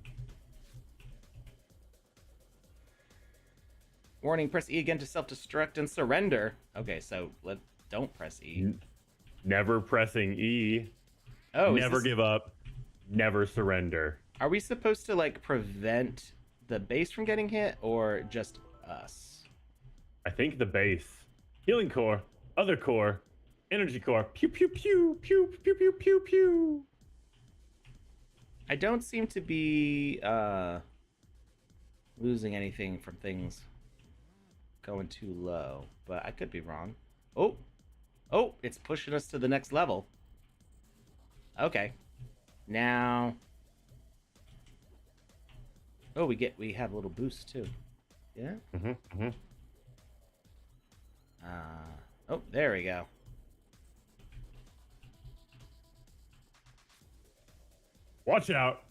Warning, press E again to self-destruct and surrender. Okay, so don't press E. Never pressing E. Oh, never give up. Never surrender. Are we supposed to like prevent the base from getting hit or just us? I think the base. Healing core, other core, energy core. Pew pew pew pew pew pew pew pew. I don't seem to be losing anything from things going too low, but I could be wrong. Oh, it's pushing us to the next level. Okay. Now, oh, we have a little boost too. Yeah. Oh, there we go. Watch out.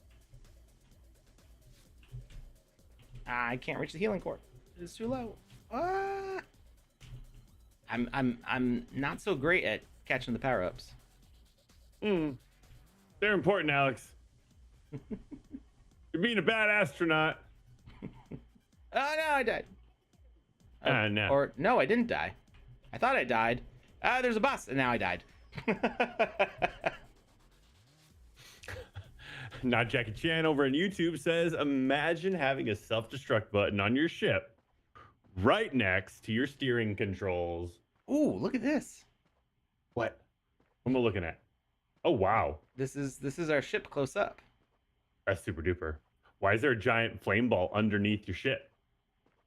I can't reach the healing core. It's too low. I'm not so great at catching the power-ups. They're important, Alex. You're being a bad astronaut. Oh no, I died. No. Or no, I didn't die. I thought I died. There's a boss, and now I died. Not Jackie Chan over on YouTube says, imagine having a self-destruct button on your ship right next to your steering controls. Ooh, look at this. What am I looking at? Oh, wow. This is our ship close up. That's super duper. Why is there a giant flame ball underneath your ship?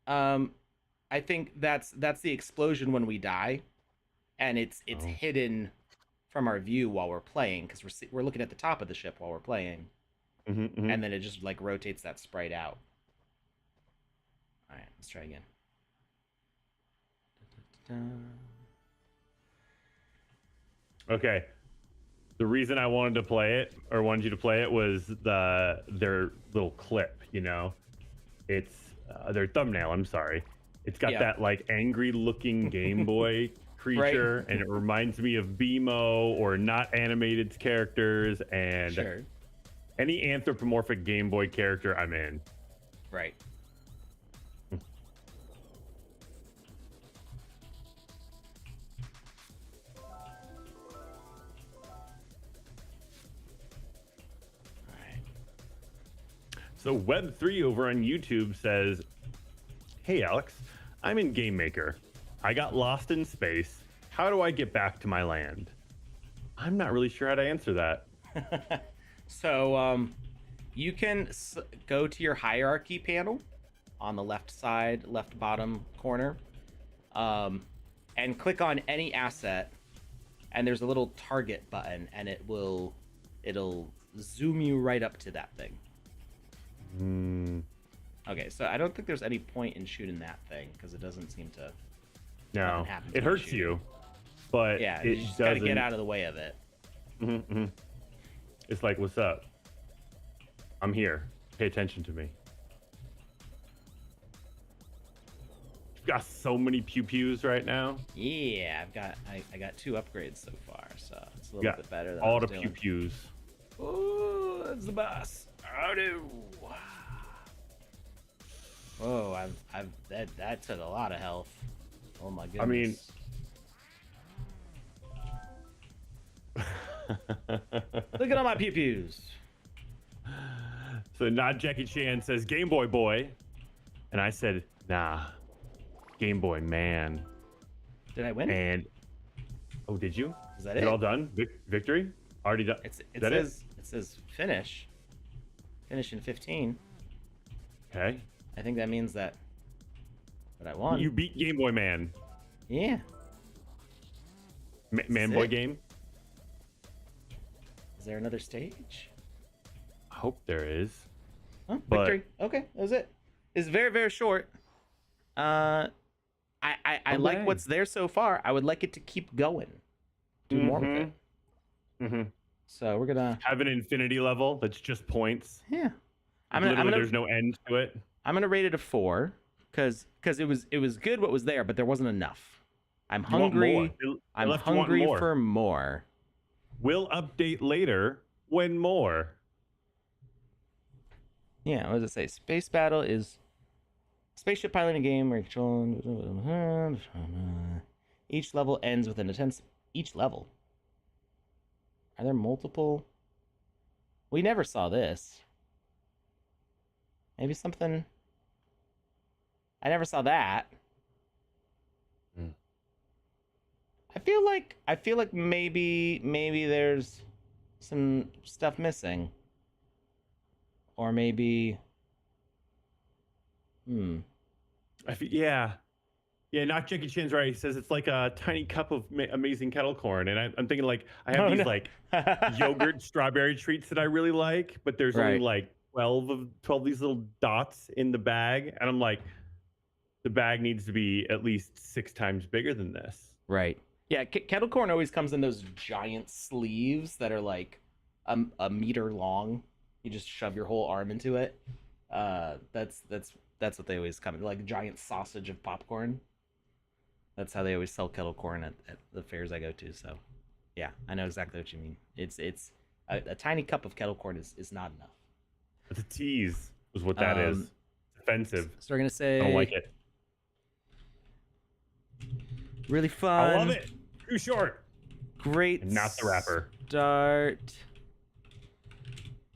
I think that's the explosion when we die, and it's hidden from our view while we're playing because we're looking at the top of the ship while we're playing, and then it just like rotates that sprite out. All right, let's try again. Okay. The reason I wanted to play it, or wanted you to play it, was their little clip. You know, it's their thumbnail. I'm sorry. It's got that like angry-looking Game Boy creature, right. And it reminds me of BMO or not animated characters, and any anthropomorphic Game Boy character, I'm in. Right. So Web3 over on YouTube says, hey, Alex, I'm in Game Maker. I got lost in space. How do I get back to my land? I'm not really sure how to answer that. So you can go to your hierarchy panel on the left side, left bottom corner, and click on any asset. And there's a little target button, and it'll zoom you right up to that thing. Okay, so I don't think there's any point in shooting that thing because it doesn't seem to. No, it hurts you, but yeah, it you just gotta get out of the way of it. It's like, what's up? I'm here. Pay attention to me. You've got so many pew pews right now. Yeah, I got 2 upgrades so far, so it's a little bit better than all I was the doing. pew pews. Oh, that's the boss. Oh no. Whoa, that took a lot of health. Oh my goodness. I mean, look at all my pew pews. So not Jackie Chan says Game Boy boy, and I said nah, Game Boy man. Did I win? And oh, did you? Is that Is it? all done? Victory? Already done? It says finish. Finish in 15. Okay. I think that means that I won. You beat Game Boy Man. Yeah. Man Boy game? Is there another stage? I hope there is. Oh, But- victory. Okay, that was it. It's very, very short. I like Okay. what's there so far. I would like it to keep going. Do more with it. So we're gonna Have an infinity level that's just points. I'm Literally, gonna there's no end to it. I'm gonna rate it a 4 because it was good what was there, but there wasn't enough. I'm You want more. hungry. They I'm left you wanting hungry more. for more. Will update later when more. Yeah, what does it say? Space battle is spaceship piloting game where you control. Each level ends with an intense. Each level. Are there multiple? We never saw this. Maybe something. I never saw that. Hmm. I feel like maybe there's some stuff missing. Or maybe Yeah. Yeah, not Jackie Chan's right. He says it's like a tiny cup of amazing kettle corn. And I'm thinking like, I have these like yogurt strawberry treats that I really like, but there's only Right. like 12 of these little dots in the bag. And I'm like, the bag needs to be at least 6 times bigger than this. Right. Yeah, kettle corn always comes in those giant sleeves that are like a meter long. You just shove your whole arm into it. That's what they always come in, like a giant sausage of popcorn. That's how they always sell kettle corn at the fairs I go to. So, yeah, I know exactly what you mean. It's a tiny cup of kettle corn is not enough. It's a tease, is what that is. It's offensive. So we're gonna say I don't like it. Really fun. I love it. Too short. Great. And not the wrapper. Start.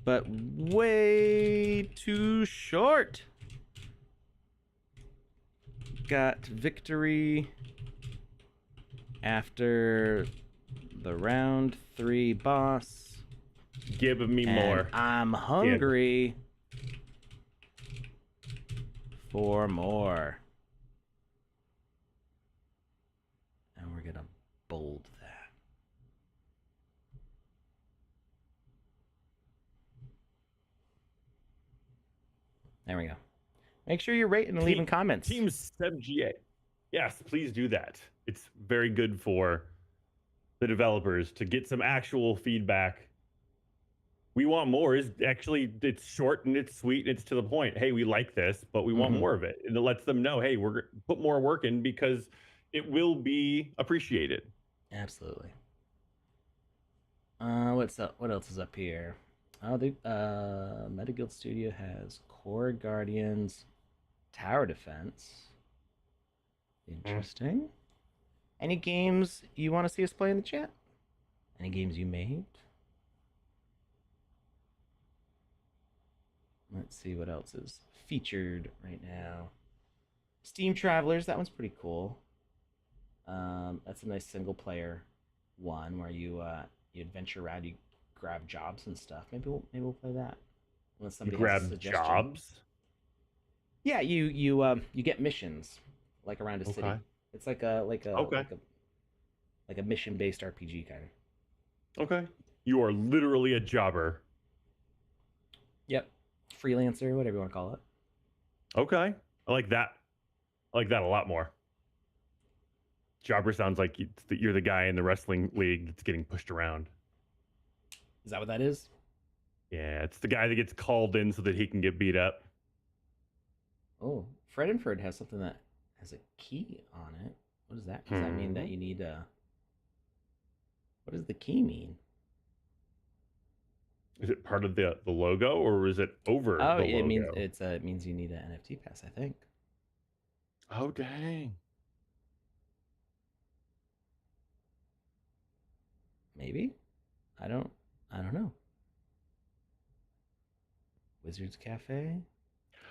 But way too short. Got victory after the round 3 boss. Give me And more. I'm hungry for more. And we're gonna bold that. There we go. Make sure you're rating and leaving comments. Team SebGA. Yes, please do that. It's very good for the developers to get some actual feedback. We want more. It's short and it's sweet and it's to the point. Hey, we like this, but we want more of it. And it lets them know, hey, we're put more work in because it will be appreciated. Absolutely. What's up? What else is up here? Oh, the Metaguild Studio has Core Guardians, Tower Defense. Interesting. Any games you want to see us play in the chat? Any games you made? Let's see what else is featured right now. Steam Travelers, that one's pretty cool. That's a nice single player one where you adventure around, you grab jobs and stuff. Maybe we'll play that. Unless somebody has a Grab suggestion. jobs. Yeah, you get missions like around a city. It's like a mission based RPG kind of. Okay. You are literally a jobber. Yep. Freelancer, whatever you want to call it. Okay. I like that. I like that a lot more. Jobber sounds like you're the guy in the wrestling league that's getting pushed around. Is that what that is? Yeah, it's the guy that gets called in so that he can get beat up. Oh, Freddenford has something that has a key on it. What does that? Does that mean that you need a? What does the key mean? Is it part of the logo or is it over the logo? It means you need an NFT pass, I think. Oh dang. Maybe. I don't know. Wizards Cafe.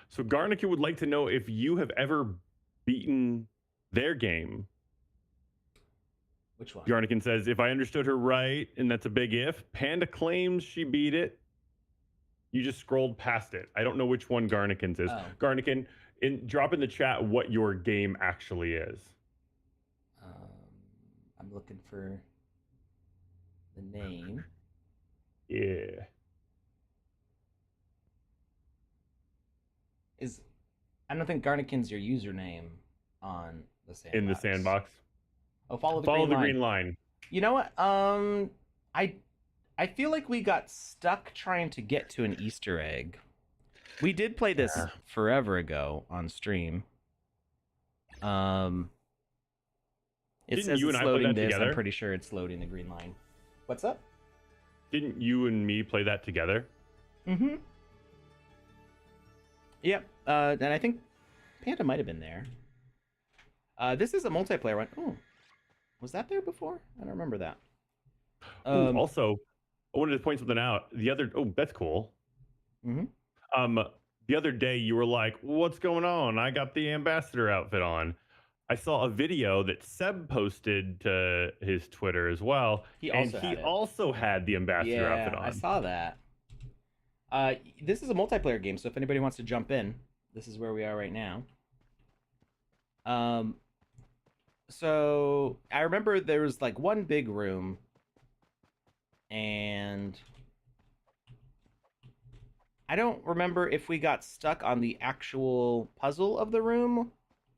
So Garnica would like to know if you have ever beaten their game. Which one? Garnican says, if I understood her right, and that's a big if, Panda claims she beat it. You just scrolled past it. I don't know which one Garnican's is. Oh. Garnican, drop in the chat what your game actually is. I'm looking for the name. Yeah. I don't think Garnican's your username on the Sandbox. In the Sandbox. Oh, follow the green line. You know what? I feel like we got stuck trying to get to an Easter egg. We did play this forever ago on stream. Um, it Didn't says you and it's I play loading that this. I'm together? pretty sure it's loading the green line. What's up? Didn't you and me play that together? Mm-hmm. Yep. And I think Panda might have been there. This is a multiplayer one. Oh, was that there before? I don't remember that. Ooh, also, I wanted to point something out. That's cool. Mm-hmm. The other day you were like, "What's going on? I got the ambassador outfit on." I saw a video that Seb posted to his Twitter as well, He and also he had it. also had the ambassador outfit Yeah, I on. saw that. This is a multiplayer game, so if anybody wants to jump in, this is where we are right now. So I remember there was like one big room, and I don't remember if we got stuck on the actual puzzle of the room,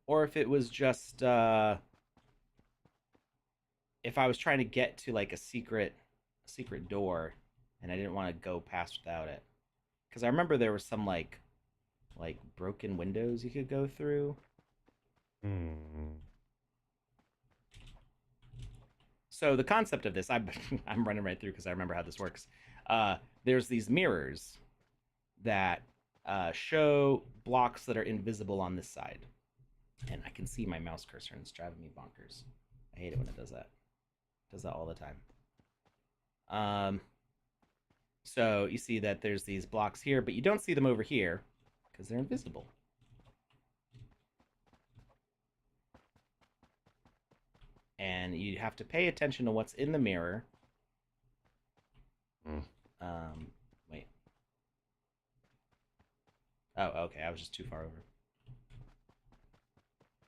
or if it was just if I was trying to get to like a secret door, and I didn't want to go past without it. Because I remember there was some like broken windows you could go through. Hmm. So the concept of this, I'm running right through because I remember how this works. There's these mirrors that show blocks that are invisible on this side, and I can see my mouse cursor, and it's driving me bonkers. I hate it when it does that. It does that all the time. So you see that there's these blocks here, but you don't see them over here because they're invisible. And you have to pay attention to what's in the mirror. Wait. Oh, okay. I was just too far over.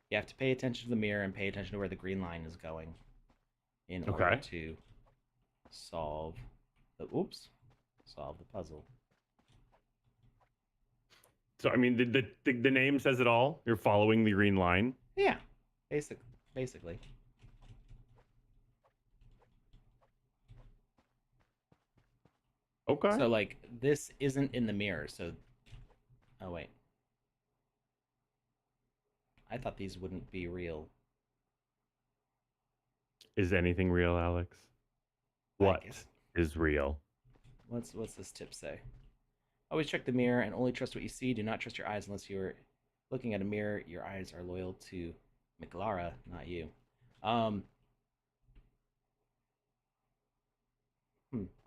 You have to pay attention to the mirror and pay attention to where the green line is going in order to solve the puzzle. So I mean, the name says it all. You're following the green line. Yeah, basically. Okay. So like this isn't in the mirror. So, oh wait, I thought these wouldn't be real. Is anything real, Alex? What is real? What's this tip say? Always check the mirror and only trust what you see. Do not trust your eyes unless you're looking at a mirror. Your eyes are loyal to McLara, not you. I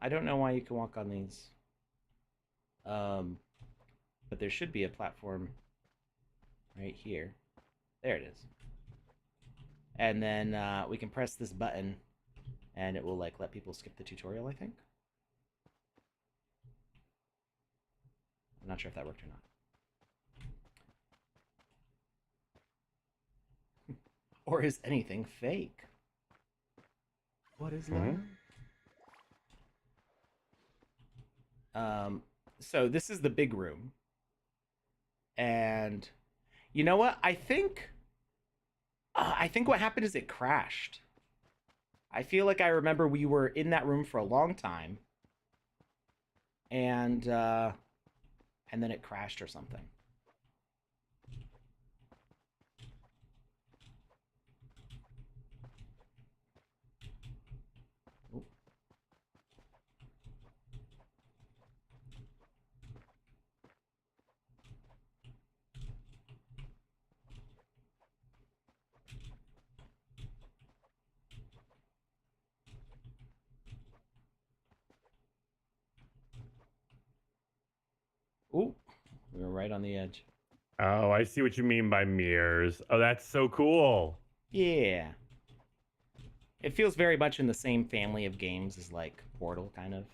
don't know why you can walk on these. But there should be a platform right here. There it is. And then we can press this button and it will like let people skip the tutorial, I think. I'm not sure if that worked or not. Or is anything fake? What is love? So this is the big room. And you know what? I think what happened is it crashed. I feel like I remember we were in that room for a long time. And then it crashed or something. Ooh, we were right on the edge. Oh, I see what you mean by mirrors. Oh, that's so cool. Yeah. It feels very much in the same family of games as like Portal, kind of.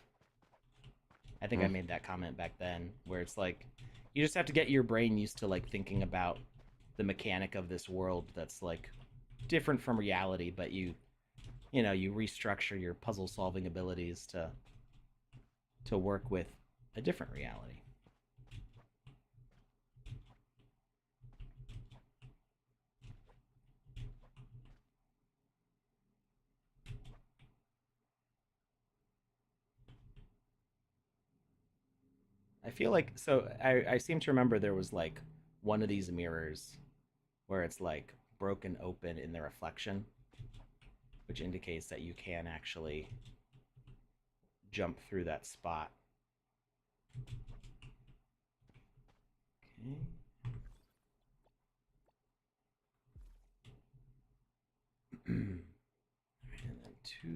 I think I made that comment back then, where it's like you just have to get your brain used to like thinking about the mechanic of this world that's like different from reality, but you restructure your puzzle solving abilities to work with a different reality. I feel like I seem to remember there was like one of these mirrors where it's like broken open in the reflection, which indicates that you can actually jump through that spot. Okay. And then 2.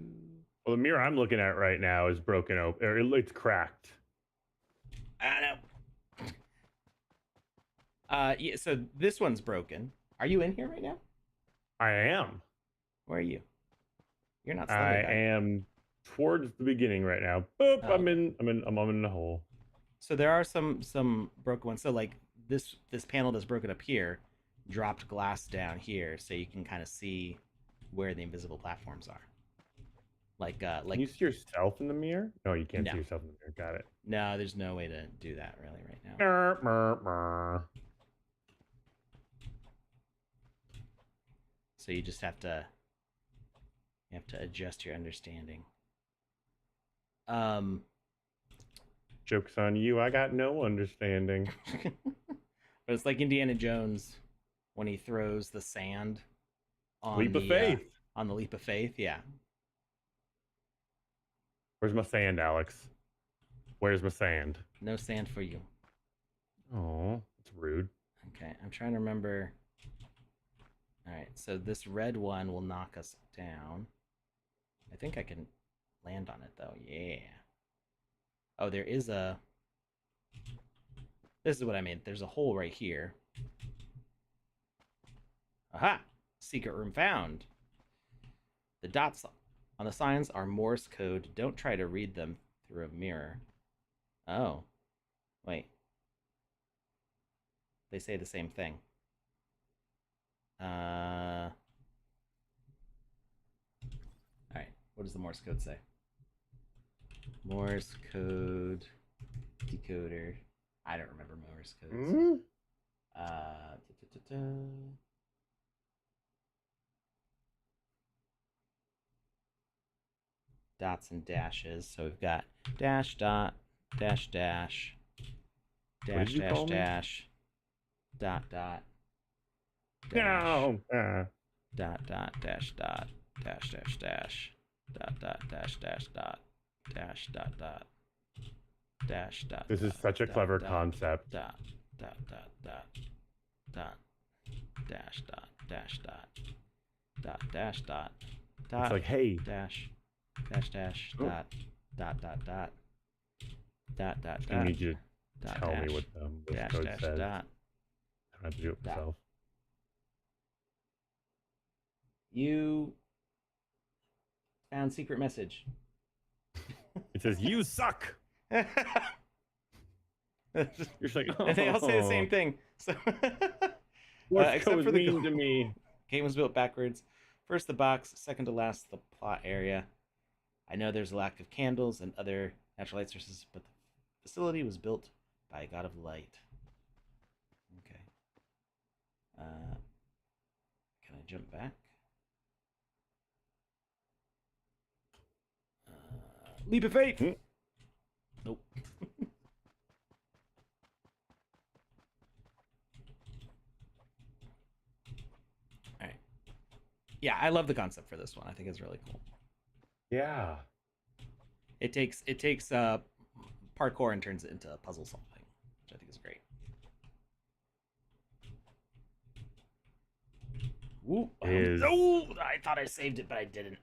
Well, the mirror I'm looking at right now is broken open, or it's cracked. I know. Yeah, so this one's broken. Are you in here right now? I am. Where are you? You're not I Slender Guy. am towards the beginning right now. Boop, Oh, I'm in the hole. So there are some broken ones. So like this panel that's broken up here dropped glass down here, so you can kind of see where the invisible platforms are. Like Can you see yourself in the mirror? No, you can't No. see yourself in the mirror. Got it. No, there's no way to do that really right now. Mer, mer, mer. So you just have to adjust your understanding. Joke's on you. I got no understanding. But it's like Indiana Jones when he throws the sand on Leap of faith. On the leap of faith, yeah. Where's my sand, Alex? Where's my sand? No sand for you. Oh, that's rude. Okay, I'm trying to remember. All right, so this red one will knock us down. I think I can land on it though. Yeah. Oh, there is a. This is what I mean. There's a hole right here. Aha! Secret room found. The dots on the signs are Morse code. Don't try to read them through a mirror. Oh. Wait. They say the same thing. Alright. What does the Morse code say? Morse code decoder. I don't remember Morse codes. Mm? Dots and dashes. So we've got dash, dot, dash, dash, dash, dash, dash, dot, dot, dash, No. dot, dot, dash, dot, dash, dash, dash, dot, dot, dash, dash, dot, dash, dot, dot, dash, dot. This is such a clever concept. Dot, dot, dot, dot, dot, dash, dot, dash, dot, dot, dash, dot, dot. It's like, hey, dash, dash, dash, dot, dot, dot, dot, dot, dot, I dot. need you to dot, tell dash, me what the dash, code dash, says. dot. I don't have to do it Dot. myself. You found secret message. It says, you suck. And You're just like, oh, they all say the same thing. So, Morse except code for the mean to me. game was built backwards. First the box, second to last the plot area. I know there's a lack of candles and other natural light sources, but the facility was built by a god of light. Okay. Can I jump back? Leap of faith! Hmm. Nope. Alright. Yeah, I love the concept for this one. I think it's really cool. Yeah. It takes parkour and turns it into puzzle solving, which I think is great. Ooh, oh, I thought I saved it, but I didn't.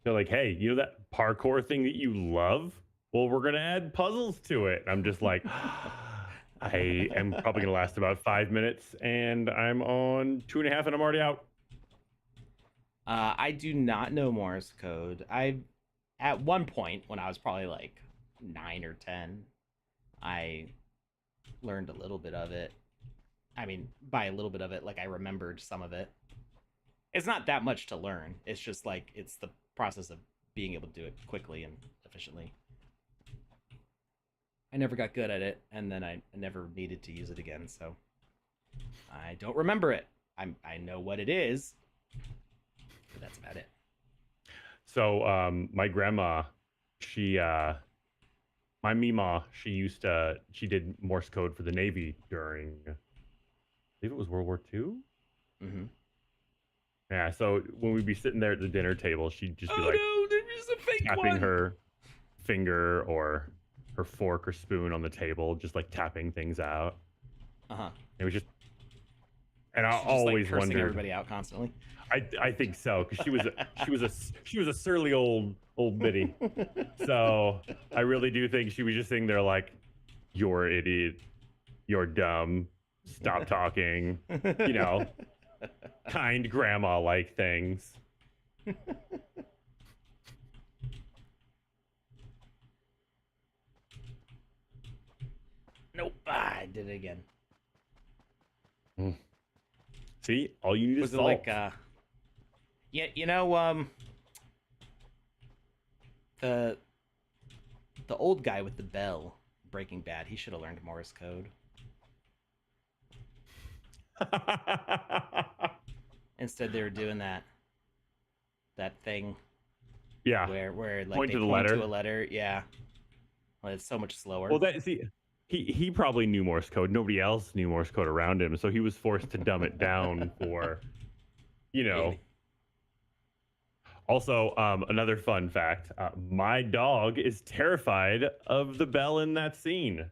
They're like, hey, you know that parkour thing that you love? Well, we're going to add puzzles to it. And I'm just like, I am probably going to last about 5 minutes, and I'm on 2.5, and I'm already out. I do not know Morse code. At one point, when I was probably like 9 or 10, I learned a little bit of it. I mean, by a little bit of it, like I remembered some of it. It's not that much to learn. It's just like, it's the process of being able to do it quickly and efficiently. I never got good at it, and then I never needed to use it again, so I don't remember it. I know what it is, but that's about it. So my grandma, my Mima, she did Morse code for the Navy during, I believe it was World War II. Mm-hmm. Yeah, so when we'd be sitting there at the dinner table, she'd just be Oh like no, there is a fake tapping one. her finger or her fork or spoon on the table, just like tapping things out. Uh-huh. It was just, and I She's just like always cursing wondered. everybody out constantly. I think so, because she was a surly old biddy. So I really do think she was just sitting there like, "You're an idiot, you're dumb, stop talking," you know, kind grandma like things. Nope, I did it again. See, all you need Was is it salt. like yeah, you know, the old guy with the bell, Breaking Bad, he should have learned Morse code. Instead they were doing that thing Yeah. where like Point they to the point letter. to a letter. Yeah. Well, it's so much slower. Well, he probably knew Morse code. Nobody else knew Morse code around him, so he was forced to dumb it down for, you know. Really? Also, another fun fact: my dog is terrified of the bell in that scene.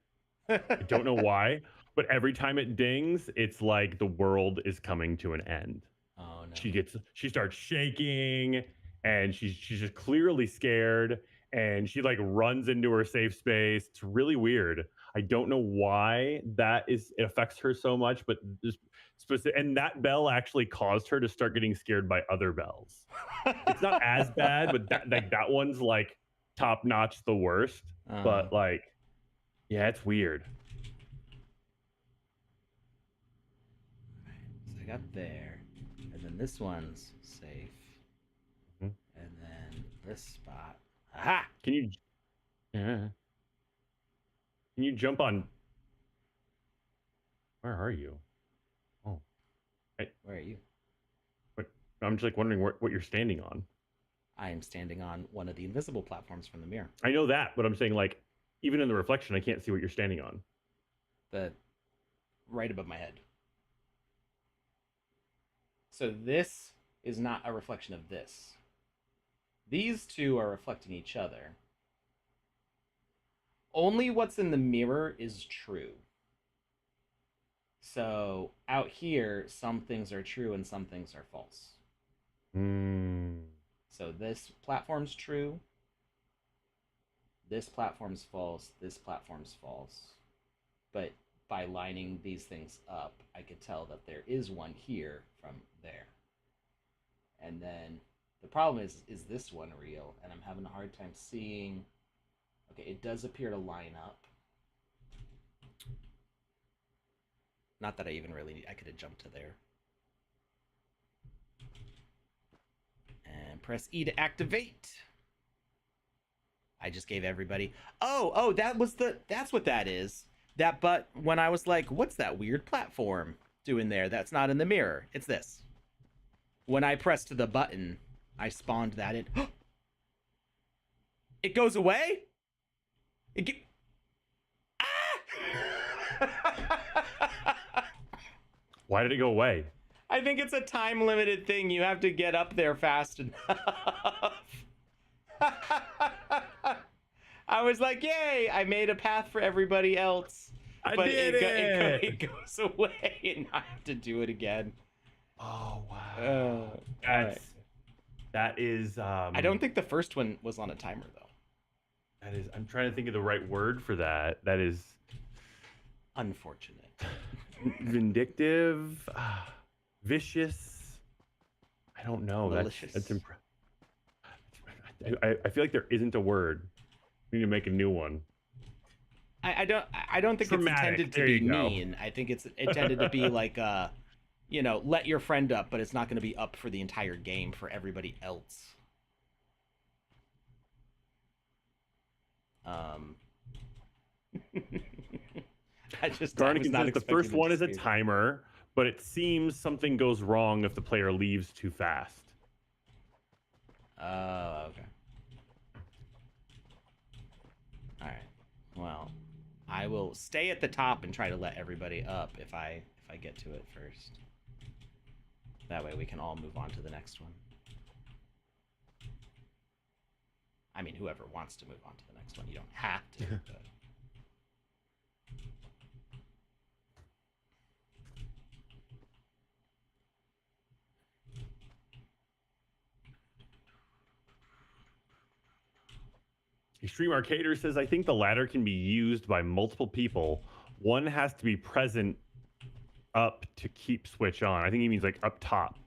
I don't know why, but every time it dings, it's like the world is coming to an end. Oh no. She starts shaking, and she's just clearly scared, and she like runs into her safe space. It's really weird. I don't know why it affects her so much, but just specific, and that bell actually caused her to start getting scared by other bells. It's not as bad, but that one's like top notch, the worst. But like, yeah, it's weird. So I got there, and then this one's safe, Mhm. and then this spot. Aha! Can you? Yeah. Can you jump on? Where are you? Oh, Where are you? I'm just like wondering what you're standing on. I am standing on one of the invisible platforms from the mirror. I know that, but I'm saying like, even in the reflection, I can't see what you're standing on. The right above my head. So this is not a reflection of this. These two are reflecting each other. Only what's in the mirror is true. So out here, some things are true and some things are false. So this platform's true. This platform's false. This platform's false. But by lining these things up, I could tell that there is one here from there. And then the problem is this one real? And I'm having a hard time seeing. Okay, it does appear to line up. Not that I even really I could have jumped to there. And press E to activate. I just gave everybody. Oh, that's what that is. But when I was like, what's that weird platform doing there? That's not in the mirror. It's this. When I pressed the button, I spawned that in. It goes away? Why did it go away? I think it's a time limited thing. You have to get up there fast enough. I was like, yay, I made a path for everybody else. But it goes away and I have to do it again. Oh, wow. That is... I don't think the first one was on a timer, though. I'm trying to think of the right word for that. That is... unfortunate. Vindictive, vicious. I don't know. Malicious. That's I feel like there isn't a word. We need to make a new one. I don't think Traumatic. it's intended to be mean. I think it's intended to be like let your friend up, but it's not going to be up for the entire game for everybody else. Garnican says the first one is a timer, but it seems something goes wrong if the player leaves too fast. Oh, okay. All right. Well, I will stay at the top and try to let everybody up if I get to it first. That way we can all move on to the next one. I mean, whoever wants to move on to the next one. You don't have to. But... Extreme Arcader says, I think the ladder can be used by multiple people. One has to be present up to keep switch on. I think he means like up top.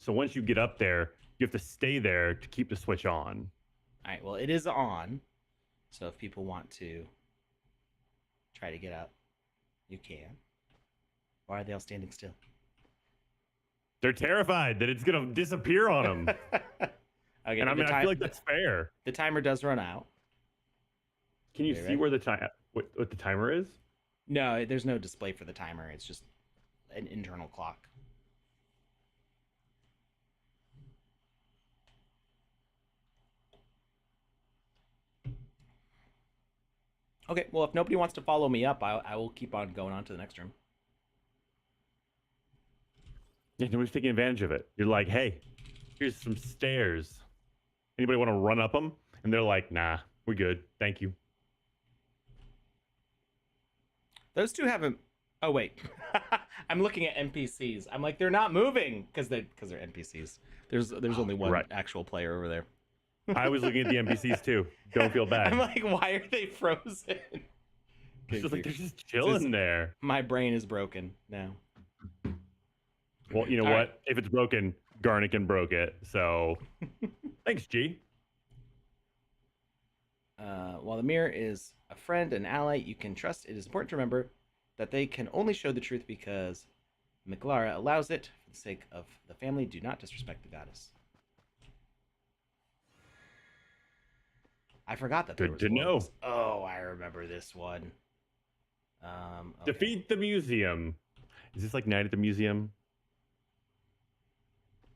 So once you get up there, you have to stay there to keep the switch on. All right, well, it is on. So if people want to try to get up, you can. Why are they all standing still? They're terrified that it's going to disappear on them. Okay, and I mean, I feel like that's fair. The timer does run out. Can you see where the time, what the timer is? No, there's no display for the timer. It's just an internal clock. Okay, well, if nobody wants to follow me up, I will keep on going on to the next room. Yeah, nobody's taking advantage of it. You're like, hey, here's some stairs. Anybody want to run up them? And they're like, nah, we're good. Thank you. Those two haven't... Oh, wait. I'm looking at NPCs. I'm like, they're not moving because they're NPCs. There's only one actual player over there. I was looking at the NPCs too. Don't feel bad. I'm like, why are they frozen? It's just like they're just chilling there. My brain is broken now. Well, you know what? Right. If it's broken, Garnican broke it. So, thanks, G. While the mirror is a friend and ally you can trust, it is important to remember that they can only show the truth because Miklara allows it for the sake of the family. Do not disrespect the goddess. I forgot that. Good to know. Oh, I remember this one. Okay. Defeat the museum. Is this like Night at the Museum?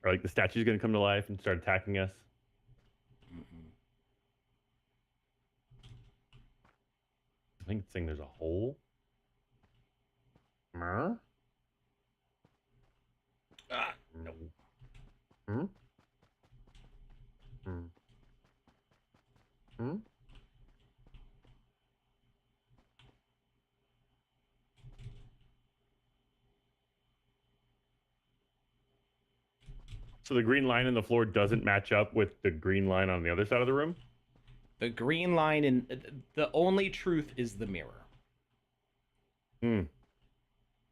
Or like the statue's gonna come to life and start attacking us? I think it's saying there's a hole. No. Hmm? So the green line in the floor doesn't match up with the green line on the other side of the room? The green line in the only truth is the mirror.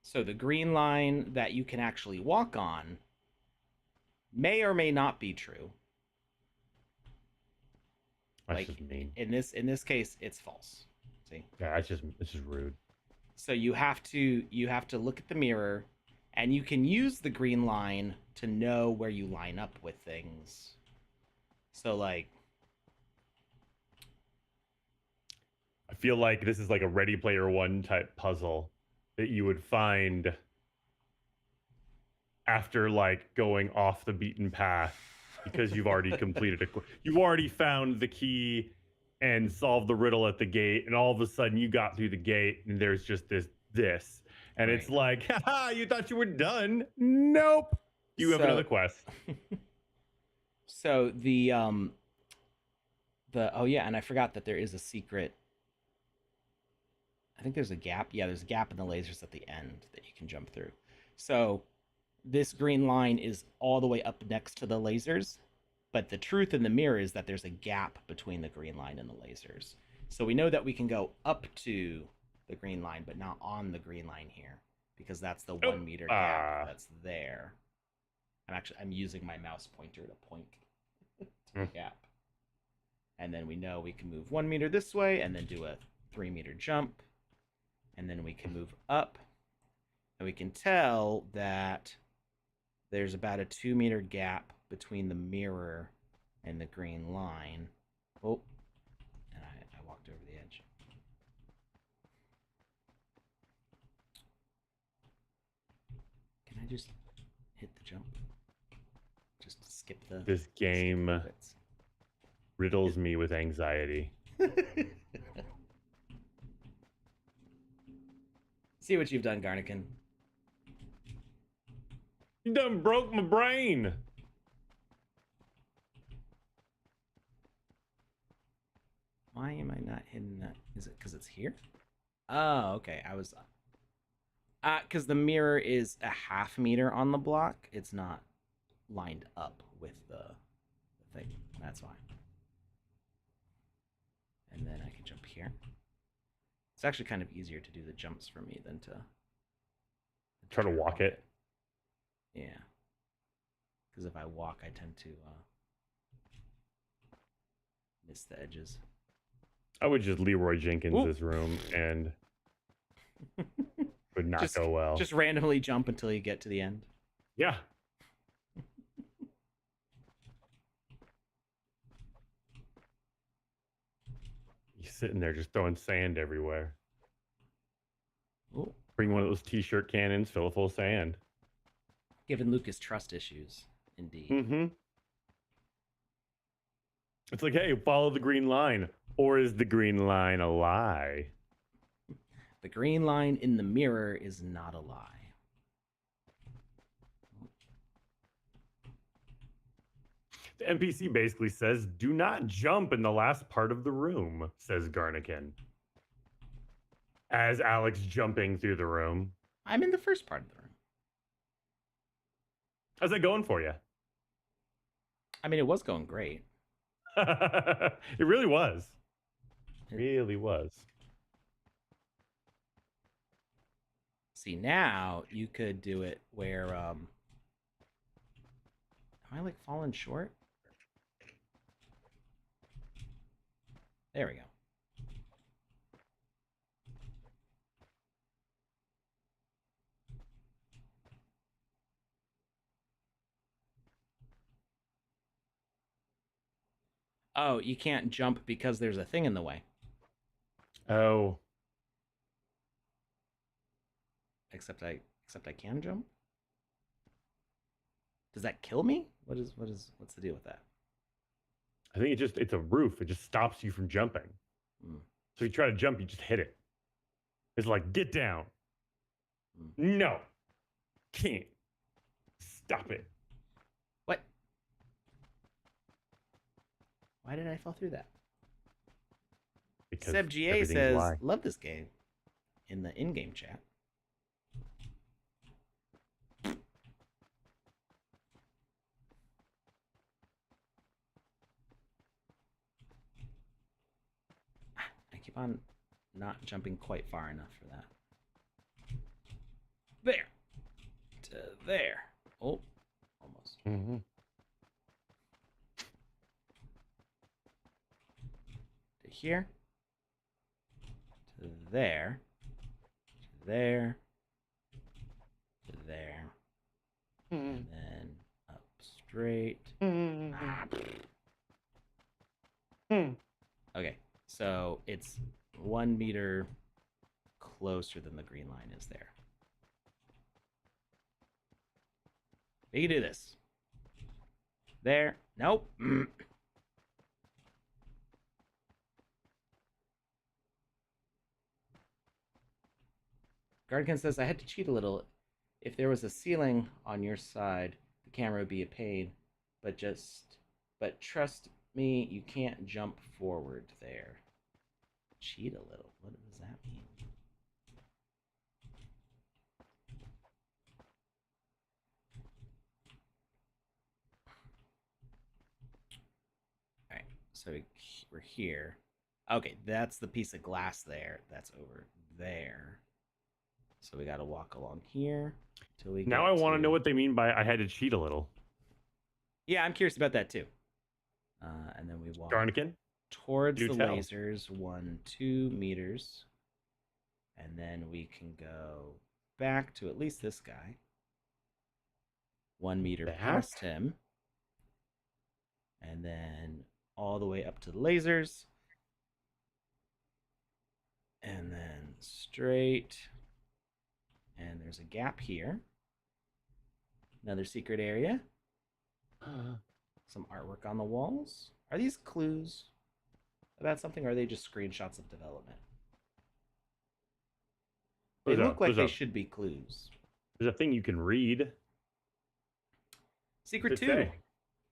So the green line that you can actually walk on may or may not be true. That's like just mean. In this case, it's false. See? Yeah, it's just rude. So you have to look at the mirror, and you can use the green line to know where you line up with things. So like, I feel like this is like a Ready Player One type puzzle that you would find after like going off the beaten path because you've already completed it. You've already found the key and solved the riddle at the gate, and all of a sudden you got through the gate and there's just this. And right. It's like, haha, you thought you were done. Nope. You have another quest. So oh yeah, and I forgot that there is a secret. I think there's a gap. Yeah, there's a gap in the lasers at the end that you can jump through. So this green line is all the way up next to the lasers, but the truth in the mirror is that there's a gap between the green line and the lasers. So we know that we can go up to the green line, but not on the green line here, because that's the 1 meter gap that's there. I'm using my mouse pointer to point to the gap. And then we know we can move 1 meter this way and then do a 3 meter jump. And then we can move up. And we can tell that there's about a 2 meter gap between the mirror and the green line. Oh, and I walked over the edge. Can I just hit the jump? Just skip the... This game riddles me with anxiety. See what you've done, Garnican. You done broke my brain. Why am I not hitting that? Is it because it's here? Oh, okay. I was because the mirror is a half meter on the block. It's not lined up with the thing. That's why. And then I can jump here. It's actually kind of easier to do the jumps for me than to try to walk it. Yeah. Because if I walk, I tend to miss the edges. I would just Leroy Jenkins this room and would not go well. Just randomly jump until you get to the end. Yeah. You're sitting there just throwing sand everywhere. Ooh. Bring one of those t-shirt cannons, fill it full of sand. Giving Lucas trust issues, indeed. Mm-hmm. It's like, hey, follow the green line. Or is the green line a lie? The green line in the mirror is not a lie. The NPC basically says, do not jump in the last part of the room, says Garnikin. As Alex jumping through the room. I'm in the first part of the room. How's that going for you? I mean, it was going great. It really was. It really was. See, now you could do it where am I like falling short? There we go. Oh, you can't jump because there's a thing in the way. Oh. Except I can jump? Does that kill me? What's the deal with that? I think it's a roof. It just stops you from jumping. So you try to jump, you just hit it. It's like, get down. No. Can't. Stop it. What? Why did I fall through that? Because Seb GA says, love this game in the in-game chat. I keep on not jumping quite far enough for that. There. To there. Oh, almost. Mm-hmm. To here. To there. To there. To there. And then up straight. Okay, so it's 1 meter closer than the green line is there. We can do this. There. Nope. Guardkin says, I had to cheat a little. If there was a ceiling on your side, the camera would be a pain. But trust me, you can't jump forward there. Cheat a little. What does that mean? All right, so we're here. Okay, that's the piece of glass there. That's over there. So we got to walk along here till we. Now I want to know what they mean by I had to cheat a little. Yeah, I'm curious about that too. And then we walk Garnikin? towards the lasers 2 meters, and then we can go back to at least this guy. 1 meter past him, and then all the way up to the lasers, and then straight. And there's a gap here. Another secret area. Some artwork on the walls. Are these clues about something, or are they just screenshots of development? They look like they should be clues. There's a thing you can read. Secret What's it 2. say?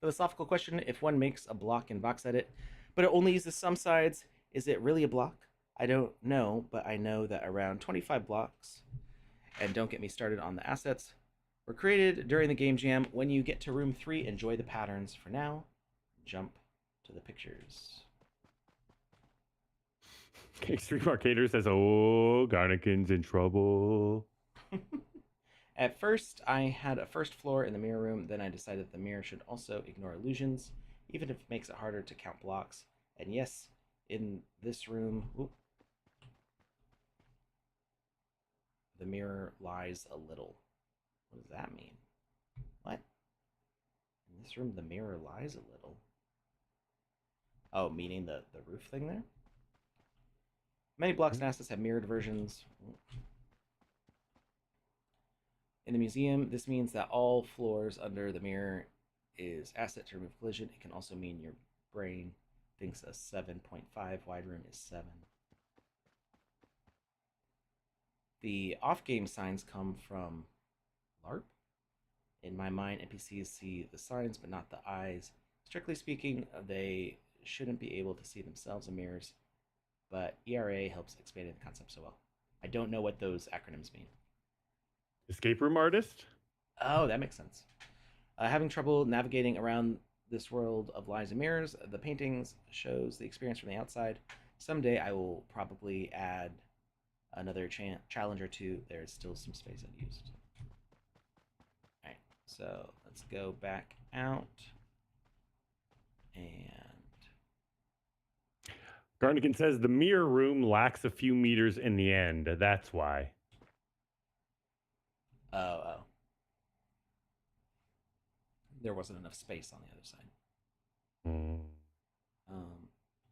Philosophical question: if one makes a block in VoxEdit, but it only uses some sides, is it really a block? I don't know, but I know that around 25 blocks, and don't get me started on the assets, were created during the game jam. When you get to room 3, enjoy the patterns. For now, jump to the pictures. Extreme Arcader says, "Oh, Garnikin's in trouble." At first, I had a first floor in the mirror room. Then I decided the mirror should also ignore illusions, even if it makes it harder to count blocks. And yes, in this room, the mirror lies a little. What does that mean? What? In this room, the mirror lies a little. Oh, meaning the roof thing there? Many blocks and assets have mirrored versions. In the museum, this means that all floors under the mirror is asset to remove collision. It can also mean your brain thinks a 7.5 wide room is 7. The off-game signs come from LARP. In my mind, NPCs see the signs but not the eyes. Strictly speaking, they shouldn't be able to see themselves in mirrors, but ERA helps expand the concept so well. I don't know what those acronyms mean. Escape room artist? Oh, that makes sense. Having trouble navigating around this world of lies and mirrors, the paintings shows the experience from the outside. Someday I will probably add another challenge or two. There's still some space unused. All right, so let's go back out. And Garnikin says the mirror room lacks a few meters in the end. That's why. oh. There wasn't enough space on the other side.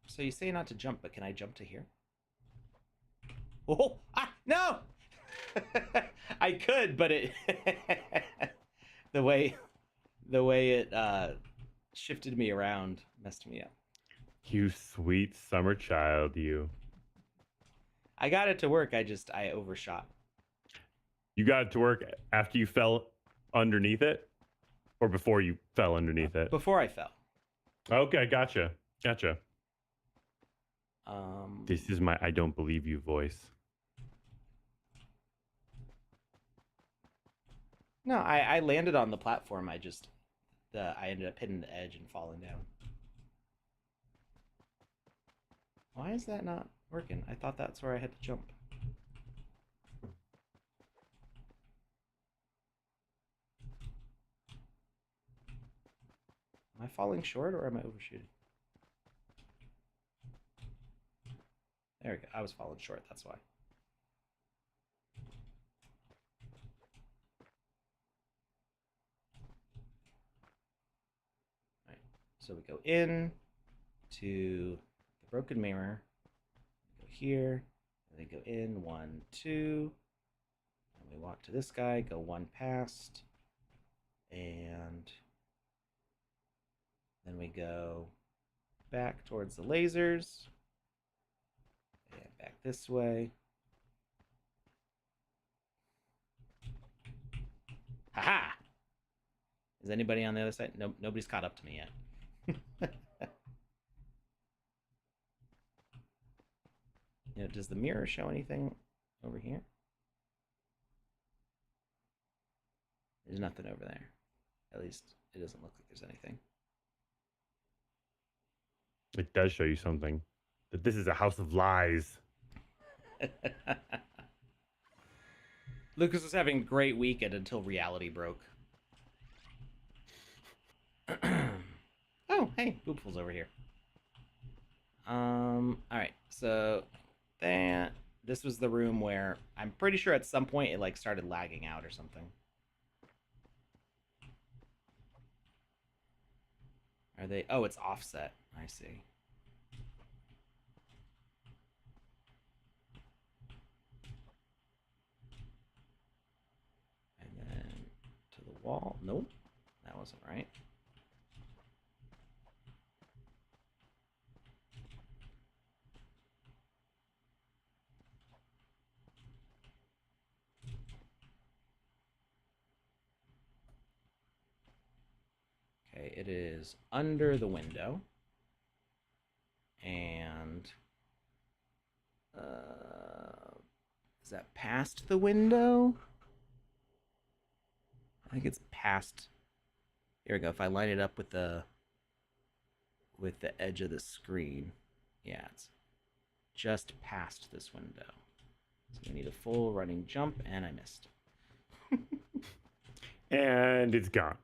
So you say not to jump, but can I jump to here? Oh, no! I could, but it the way it shifted me around messed me up. You sweet summer child, you. I got it to work. I overshot. You got it to work after you fell underneath it? Or before you fell underneath it? Before I fell. Okay, gotcha. This is my I don't believe you voice. No, I landed on the platform. I ended up hitting the edge and falling down. Why is that not working? I thought that's where I had to jump. Am I falling short or am I overshooting? There we go. I was falling short, that's why. All right. So we go in to the broken mirror. Go here. And then go in 1, 2. And we walk to this guy, go 1 past. And then we go back towards the lasers. And back this way. Haha! Is anybody on the other side? No, nobody's caught up to me yet. Does the mirror show anything over here? There's nothing over there. At least it doesn't look like there's anything. It does show you something. That this is a house of lies. Lucas was having a great weekend until reality broke. Oh, hey, Boopful's over here. All right, so this was the room where I'm pretty sure at some point it like started lagging out or something. Are they? Oh, it's offset. I see. And then to the wall. Nope, that wasn't right. Okay, it is under the window. And is that past the window? I think it's past. Here we go. If I line it up with the edge of the screen, yeah, it's just past this window. So we need a full running jump, and I missed. And it's gone.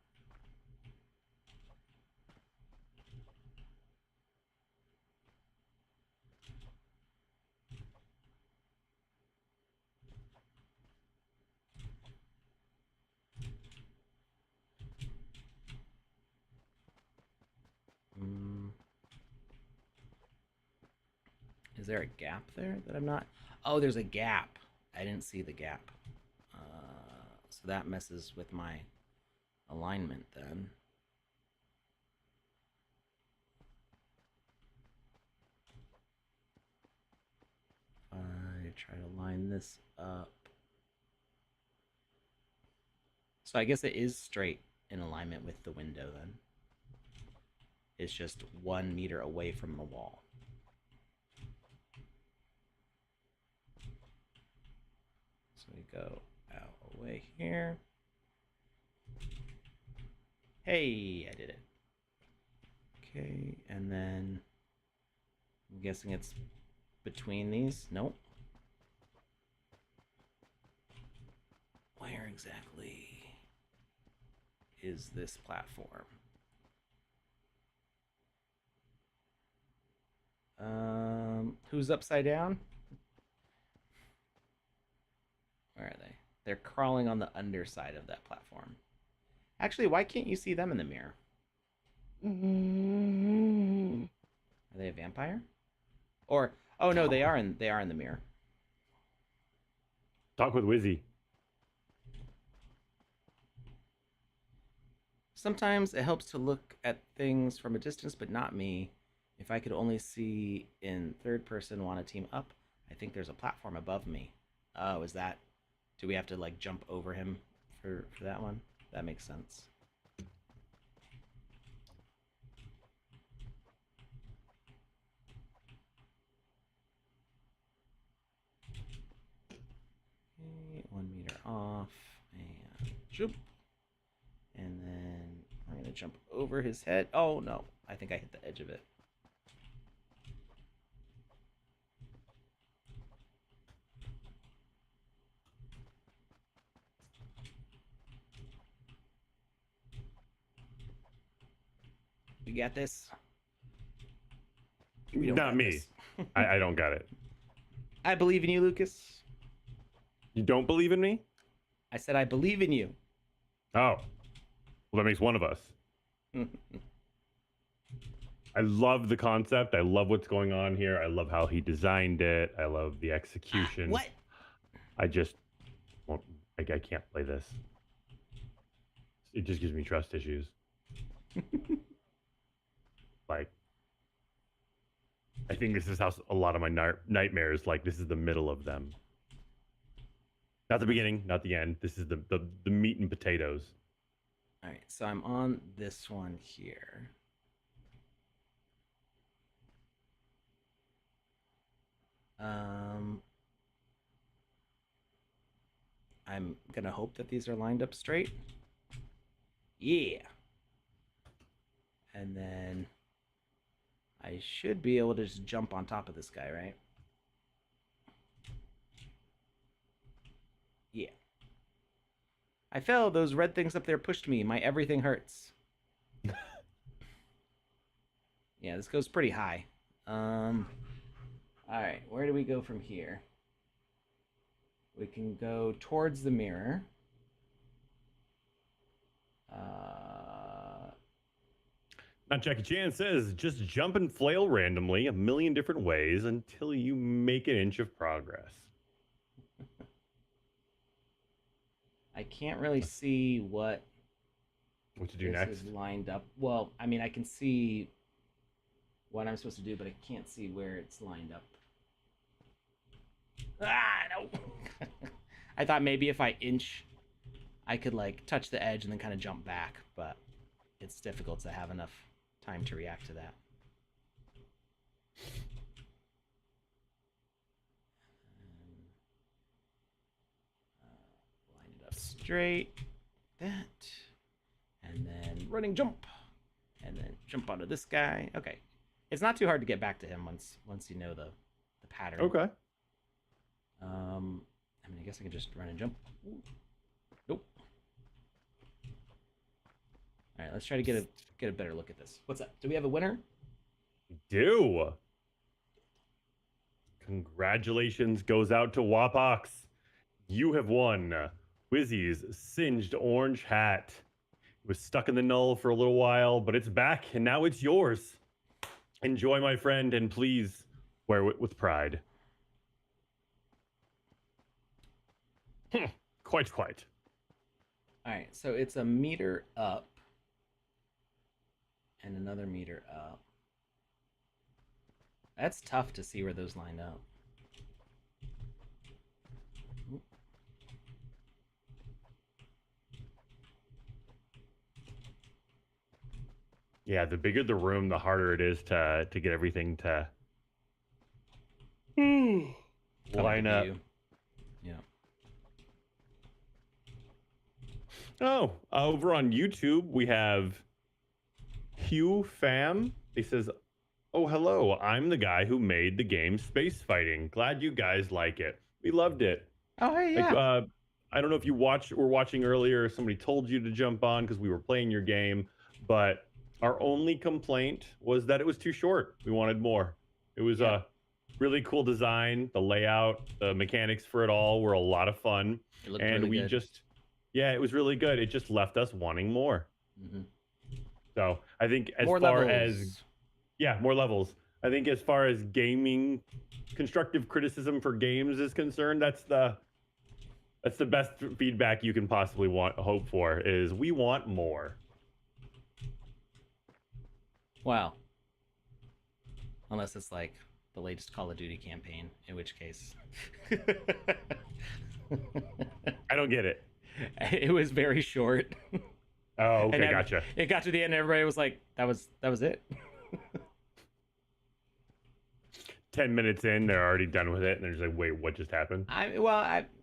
Is there a gap there that I'm not? Oh, there's a gap. I didn't see the gap. So that messes with my alignment then. I try to line this up. So I guess it is straight in alignment with the window then. It's just 1 meter away from the wall. So we go out away here. Hey, I did it. Okay, and then I'm guessing it's between these. Nope. Where exactly is this platform? Who's upside down? Where are they? They're crawling on the underside of that platform. Actually, why can't you see them in the mirror? Are they a vampire? Or oh no, they are in the mirror. Talk with Wizzy. Sometimes it helps to look at things from a distance, but not me. If I could only see in third person, want to team up. I think there's a platform above me. Oh, is that? Do we have to like jump over him for that one? That makes sense. Okay, 1 meter off and jump. And then I'm gonna jump over his head. Oh no, I think I hit the edge of it. We got this. We don't Not got me. this. I don't got it. I believe in you, Lucas. You don't believe in me? I said I believe in you. Oh. Well, that makes one of us. I love the concept. I love what's going on here. I love how he designed it. I love the execution. What? I just won't, I can't play this. It just gives me trust issues. Like, I think this is how a lot of my nightmares, like, this is the middle of them. Not the beginning, not the end. This is the meat and potatoes. All right, so I'm on this one here. I'm gonna hope that these are lined up straight. Yeah. And then I should be able to just jump on top of this guy, right? Yeah. I fell. Those red things up there pushed me. My everything hurts. Yeah, this goes pretty high. All right, where do we go from here? We can go towards the mirror. Now, Jackie Chan says, just jump and flail randomly 1,000,000 different ways until you make an inch of progress. I can't really see what to do next. Is lined up. Well, I mean, I can see what I'm supposed to do, but I can't see where it's lined up. Ah, no. I thought maybe if I inch, I could like touch the edge and then kind of jump back, but it's difficult to have enough time to react to that. Line it up straight. That. And then running jump. And then jump onto this guy. Okay. It's not too hard to get back to him once you know the pattern. Okay. I mean, I guess I can just run and jump. Ooh. Nope. All right, let's try to get a better look at this. What's up? Do we have a winner? Do. Congratulations goes out to Wapox. You have won Wizzy's singed orange hat. It was stuck in the null for a little while, but it's back, and now it's yours. Enjoy, my friend, and please wear it with pride. Quite. All right, so it's a meter up and another meter up. That's tough to see where those line up. Yeah, the bigger the room, the harder it is to get everything to line up. Yeah. Oh, over on YouTube, we have Hugh Pham. He says, "Oh, hello. I'm the guy who made the game Space Fighting. Glad you guys like it. We loved it." Oh, hey, yeah. Like, I don't know if you were watching earlier. Somebody told you to jump on because we were playing your game, but our only complaint was that it was too short. We wanted more. It was a really cool design. The layout, the mechanics for it all were a lot of fun. It looked and really good. It was really good. It just left us wanting more. Mm-hmm. So I think more levels. more levels. I think as far as gaming, constructive criticism for games is concerned, that's the best feedback you can possibly hope for. Is we want more. Wow. Unless it's like the latest Call of Duty campaign, in which case I don't get it. It was very short. Oh, okay, and gotcha. It got to the end and everybody was like, that was it. 10 minutes in, they're already done with it, and they're just like, wait, what just happened?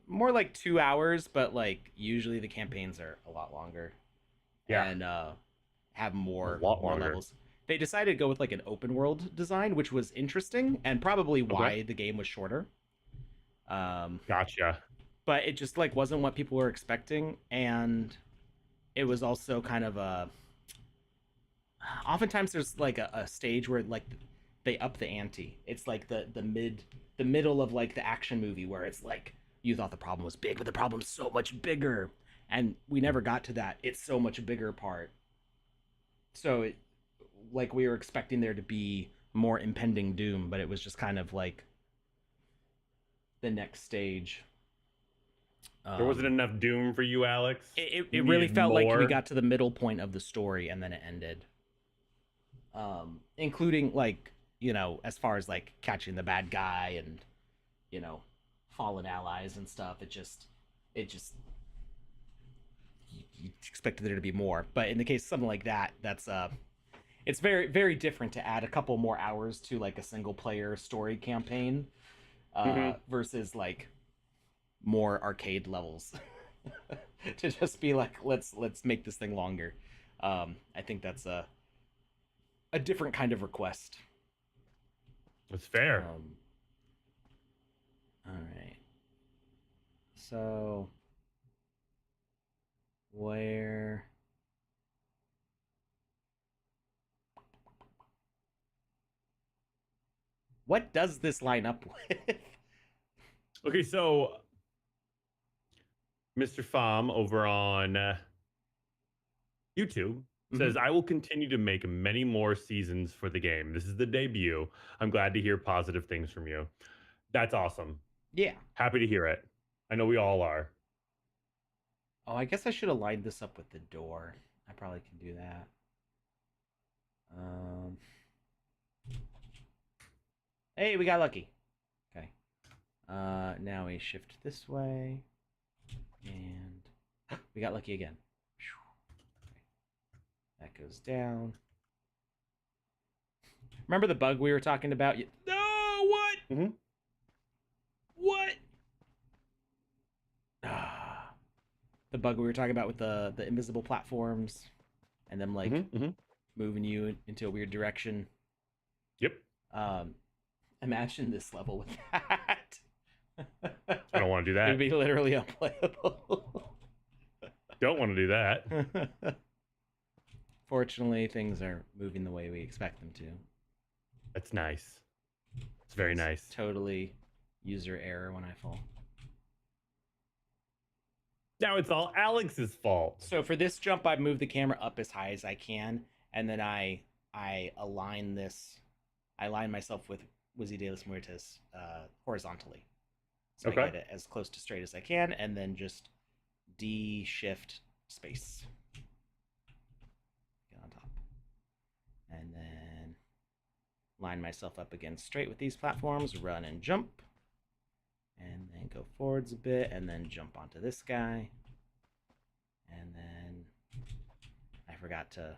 More like 2 hours, but like usually the campaigns are a lot longer. Yeah. And have more longer. levels. They decided to go with like an open world design, which was interesting and probably why the game was shorter. Gotcha. But it just like wasn't what people were expecting, and it was also kind of a. Oftentimes, there's like a stage where like they up the ante. It's like the middle of like the action movie where it's like you thought the problem was big, but the problem's so much bigger, and we never got to that. It's so much bigger part. So it, like we were expecting there to be more impending doom, but it was just kind of like the next stage. There wasn't enough doom for you, Alex. It really felt like we got to the middle point of the story and then it ended. Including like, you know, as far as like catching the bad guy and, you know, fallen allies and stuff. It just you expected there to be more. But in the case of something like that, that's it's very, very different to add a couple more hours to like a single player story campaign versus like more arcade levels to just be like, let's make this thing longer. I think that's a different kind of request. That's fair. All right. So where what does this line up with? Okay, so Mr. Pham over on YouTube says, I will continue to make many more seasons for the game. This is the debut. I'm glad to hear positive things from you. That's awesome. Yeah. Happy to hear it. I know we all are. Oh, I guess I should have lined this up with the door. I probably can do that. Hey, we got lucky. Okay. Now we shift this way. And we got lucky again. That goes down. Remember the bug we were talking about? No, what? Mm-hmm. What? The bug we were talking about with the invisible platforms and them like moving you into a weird direction. Yep. Imagine this level with that. I don't want to do that. It'd be literally unplayable. Don't want to do that. Fortunately, things are moving the way we expect them to. That's nice. It's very nice. Totally user error when I fall. Now it's all Alex's fault. So for this jump, I move the camera up as high as I can, and then I align this. I align myself with Wizzy de las Muertes horizontally. So I get it as close to straight as I can, and then just D shift space. Get on top. And then line myself up again straight with these platforms, run and jump. And then go forwards a bit, and then jump onto this guy. And then I forgot to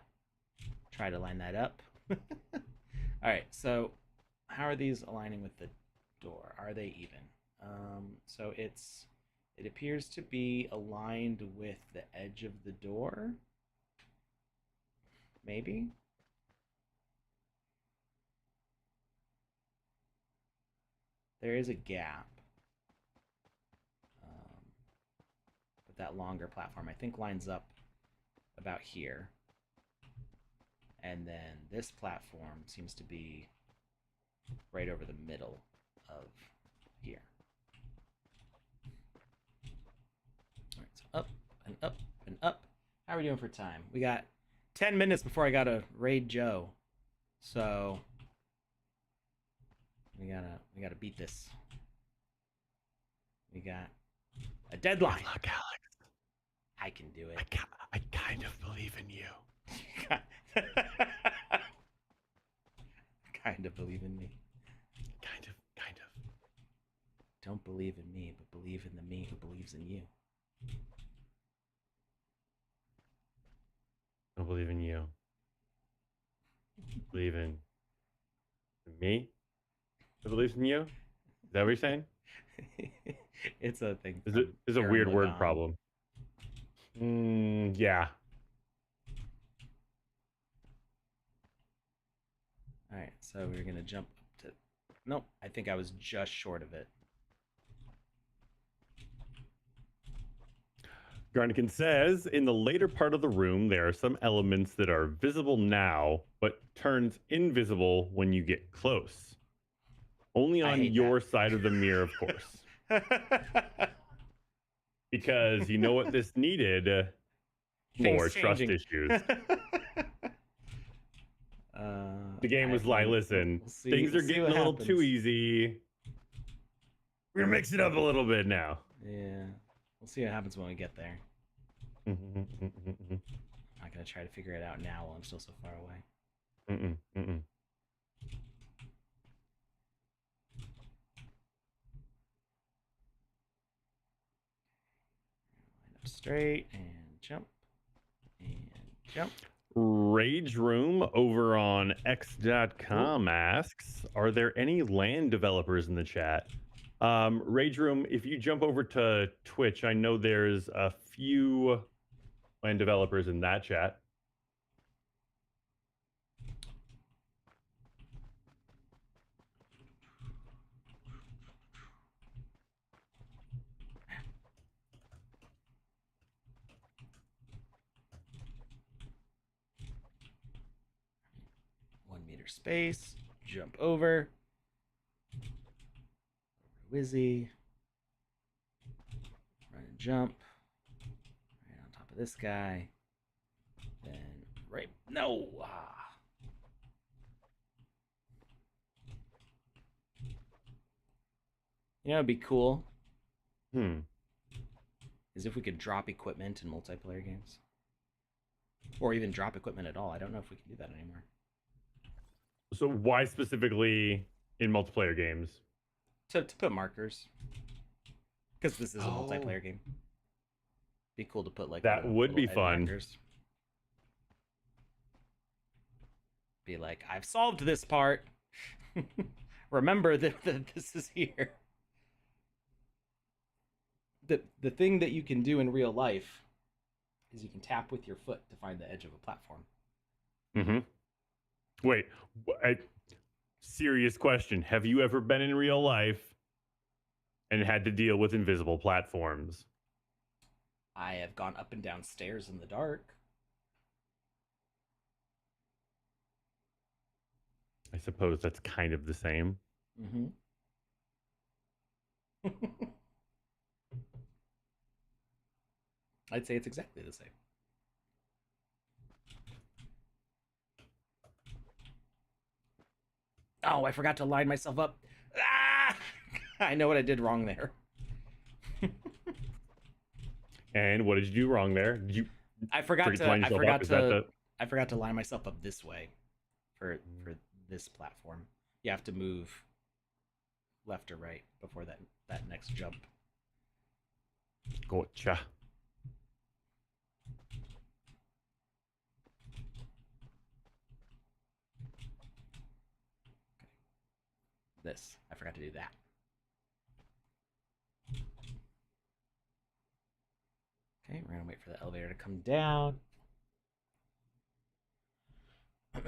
try to line that up. All right, so how are these aligning with the door? Are they even? So it appears to be aligned with the edge of the door. Maybe? There is a gap. But that longer platform, I think, lines up about here. And then this platform seems to be right over the middle of here. All right, so up and up and up. How are we doing for time? We got 10 minutes before I gotta raid Joe. So we gotta beat this. We got a deadline. Good luck, Alex. I can do it. I kind of believe in you. Kind of believe in me. Kind of. Don't believe in me, but believe in the me who believes in you. I believe in you. Believe in me? Who believes in you? Is that what you're saying? It's a thing. It's a weird word problem. Yeah. All right, so we're gonna jump up to. Nope, I think I was just short of it. Garnican says, in the later part of the room, there are some elements that are visible now, but turns invisible when you get close. Only on your side of the mirror, of course. Because you know what this needed? More trust issues. The game was like, listen, things are getting a little too easy. We're gonna mix it up a little bit now. Yeah. We'll see what happens when we get there. I'm not gonna try to figure it out now while I'm still so far away. Line up straight and jump. And jump. Rage Room over on X.com asks, are there any LAN developers in the chat? Rage Room, if you jump over to Twitch, I know there's a few LAN developers in that chat. Space, jump over, Wizzy, run and jump, right on top of this guy, then right, no, You know, it'd be cool. Is if we could drop equipment in multiplayer games, or even drop equipment at all. I don't know if we can do that anymore. So why specifically in multiplayer games? To put markers. Because this is a multiplayer game. Be cool to put like that would be fun. Markers. be like, I've solved this part. Remember that this is here. The thing that you can do in real life is you can tap with your foot to find the edge of a platform. Mm-hmm. Wait, serious question. Have you ever been in real life and had to deal with invisible platforms? I have gone up and down stairs in the dark. I suppose that's kind of the same. Mm-hmm. I'd say it's exactly the same. Oh, I forgot to line myself up. Ah! I know what I did wrong there. And what did you do wrong there? Did you? I forgot to line myself up this way for this platform. You have to move left or right before that next jump. Gotcha. This. I forgot to do that. Okay, we're gonna wait for the elevator to come down. The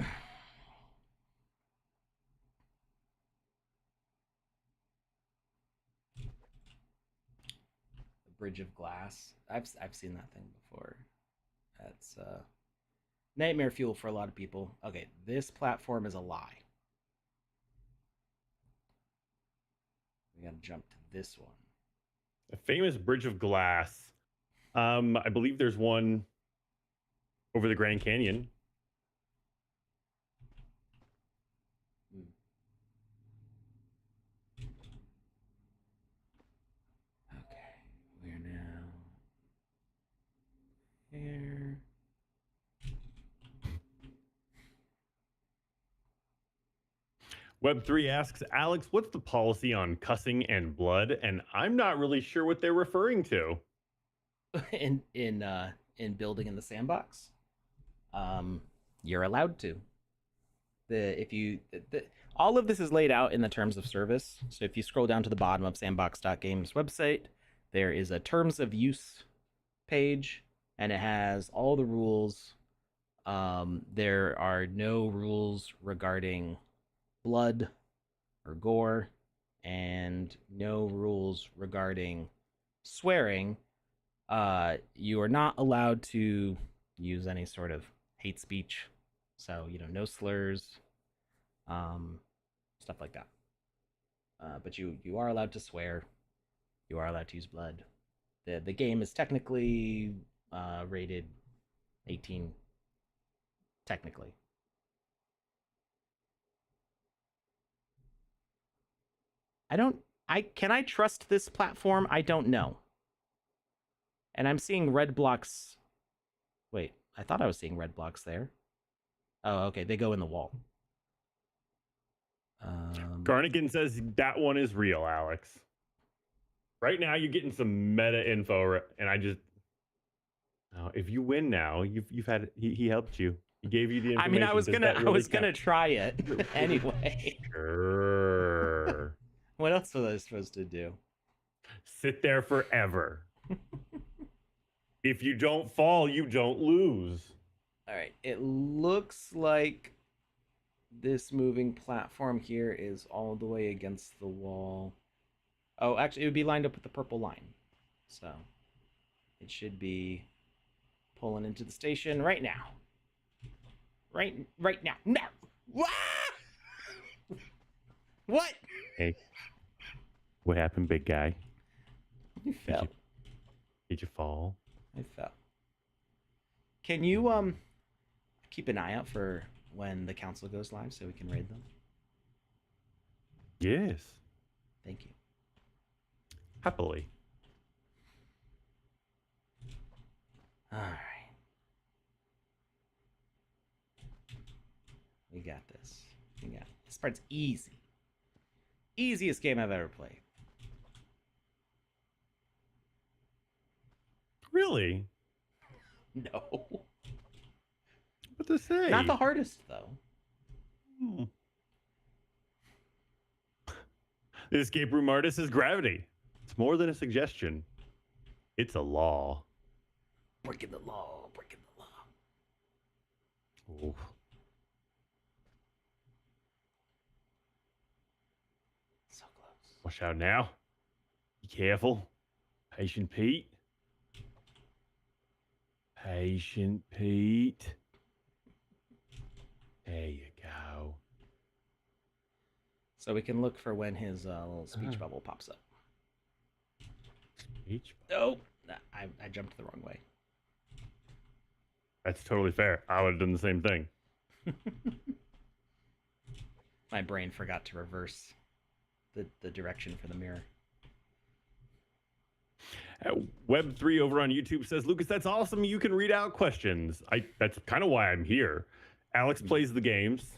bridge of glass. I've seen that thing before. That's nightmare fuel for a lot of people. Okay, this platform is a lie. We gotta jump to this one. A famous bridge of glass. I believe there's one over the Grand Canyon. Okay, we're now here. Web3 asks, Alex, what's the policy on cussing and blood? And I'm not really sure what they're referring to. in building in the sandbox, you're allowed to. All of this is laid out in the terms of service. So if you scroll down to the bottom of Sandbox.game's website, there is a terms of use page, and it has all the rules. There are no rules regarding blood or gore, and no rules regarding swearing. You are not allowed to use any sort of hate speech, so no slurs, stuff like that. But you are allowed to swear. You are allowed to use blood. The game is technically rated 18. Technically. Can I trust this platform? I don't know. And I'm seeing red blocks. Wait, I thought I was seeing red blocks there. Oh, okay, they go in the wall. Garnigan says that one is real, Alex. Right now, you're getting some meta info, and if you win now, you've had he helped you. He gave you the information. I mean, I was gonna try it anyway. Sure. What else was I supposed to do? Sit there forever. If you don't fall, you don't lose. All right. It looks like this moving platform here is all the way against the wall. Oh, actually, it would be lined up with the purple line. So it should be pulling into the station right now. Right now. No! What? Hey. What happened, big guy? You fell. Did you fall? I fell. Can you keep an eye out for when the council goes live so we can raid them? Yes. Thank you. Happily. All right. We got this. This part's easy. Easiest game I've ever played. Really? No. What to say? Not the hardest, though. The escape room artist is gravity. It's more than a suggestion. It's a law. Breaking the law. Breaking the law. Ooh. So close. Watch out now. Be careful. Patient Pete. Patient Pete. There you go. So we can look for when his little speech bubble pops up. Speech? Oh, I jumped the wrong way. That's totally fair. I would have done the same thing. My brain forgot to reverse the direction for the mirror. Web3 over on YouTube says, Lucas, that's awesome. You can read out questions. That's kind of why I'm here. Alex plays the games,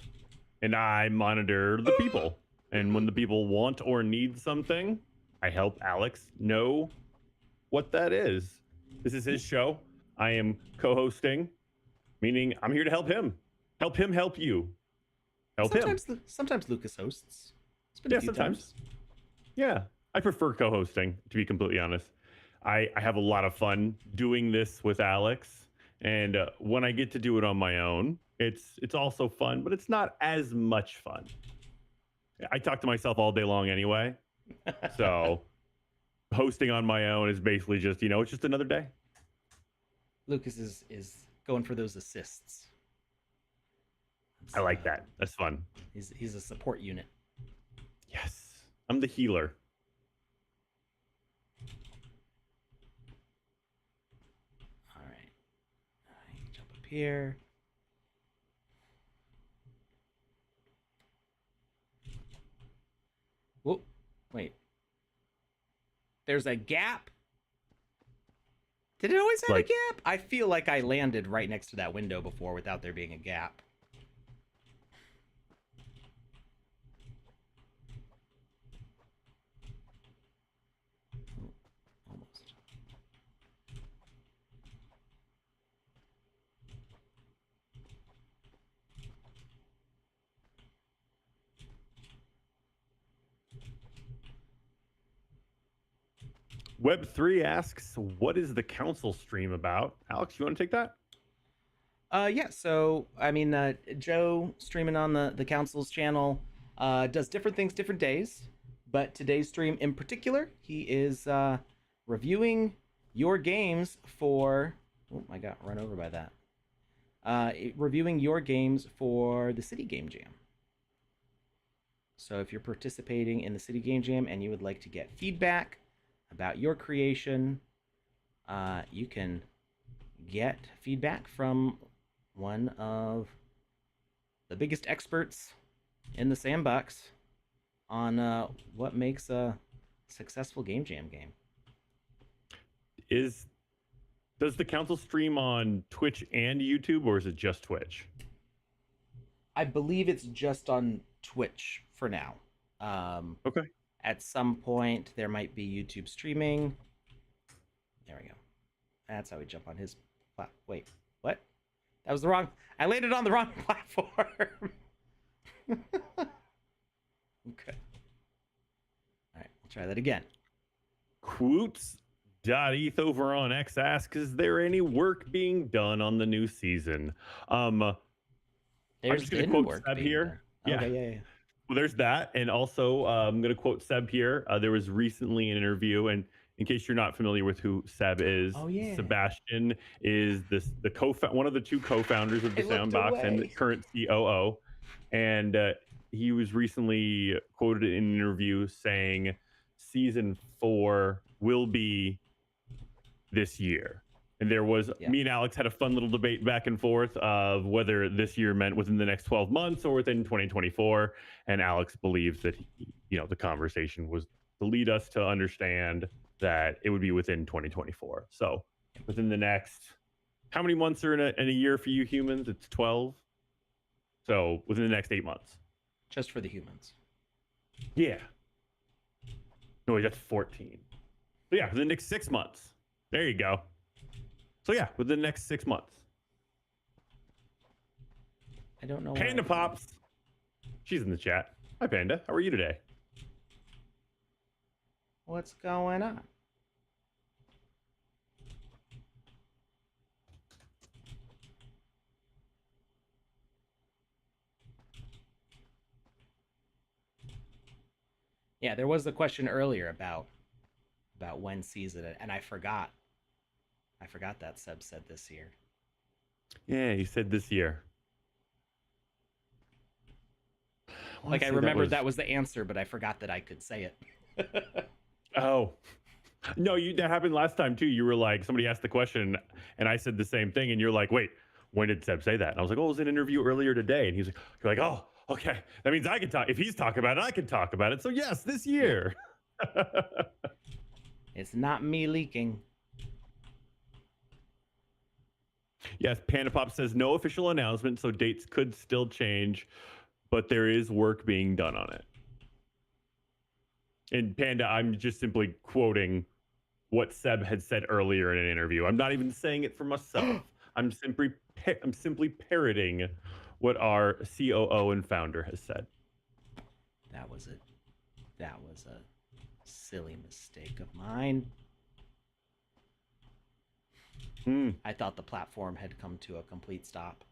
and I monitor the people. And when the people want or need something, I help Alex know what that is. This is his show. I am co-hosting, meaning I'm here to help him. Help him help you. Help him. Sometimes Lucas hosts. It's been a few sometimes. times. Yeah, I prefer co-hosting, to be completely honest. I have a lot of fun doing this with Alex, and when I get to do it on my own, it's also fun, but it's not as much fun. I talk to myself all day long anyway, so hosting on my own is basically just, it's just another day. Lucas is going for those assists. I like that. That's fun. He's a support unit. Yes, I'm the healer. All right, jump up here. Whoa, wait. There's a gap? Did it always have a gap? I feel like I landed right next to that window before without there being a gap. Almost. Web3 asks, what is the council stream about? Alex, you want to take that? Yeah, so, I mean, Joe streaming on the council's channel does different things different days, but today's stream in particular, he is reviewing your games for... Oh, I got run over by that. Reviewing your games for the City Game Jam. So if you're participating in the City Game Jam and you would like to get feedback about your creation, you can get feedback from one of the biggest experts in the sandbox on what makes a successful game jam game. Does the council stream on Twitch and YouTube, or is it just Twitch? I believe it's just on Twitch for now. Okay. At some point, there might be YouTube streaming. There we go. That's how we jump on his... Wait, what? That was the wrong... I landed on the wrong platform. Okay. All right, we'll try that again. Quoots.eth over on X asks, is there any work being done on the new season? I'm just going to quote Seb here. Yeah. Okay, yeah. Well, there's that. And also, I'm going to quote Seb here. There was recently an interview, and in case you're not familiar with who Seb is, Sebastian is one of the two co-founders of the Sandbox and the current COO. And he was recently quoted in an interview saying season 4 will be this year. And there was, me and Alex had a fun little debate back and forth of whether this year meant within the next 12 months or within 2024. And Alex believes that, the conversation was to lead us to understand that it would be within 2024. So within the next, how many months are in a year for you humans? It's 12. So within the next 8 months. Just for the humans. Yeah. No, wait, that's 14. So yeah, for the next 6 months. There you go. So yeah, within the next 6 months. I don't know. PandaPops She's in the chat. Hi, Panda. How are you today? What's going on? Yeah, there was the question earlier about when season it, and I forgot. I forgot that Seb said this year. Yeah, he said this year. Like I remembered that was the answer, but I forgot that I could say it. Oh. No, that happened last time too. You were like, somebody asked the question and I said the same thing and you're like, wait, when did Seb say that? And I was like, oh, it was an interview earlier today. And he's like, you're like, oh, okay. That means I can talk. If he's talking about it, I can talk about it. So yes, this year. It's not me leaking. Yes, PandaPops says no official announcement, so dates could still change, but there is work being done on it. And Panda, I'm just simply quoting what Seb had said earlier in an interview. I'm not even saying it for myself. I'm simply parroting what our COO and founder has said. That was a silly mistake of mine. I thought the platform had come to a complete stop,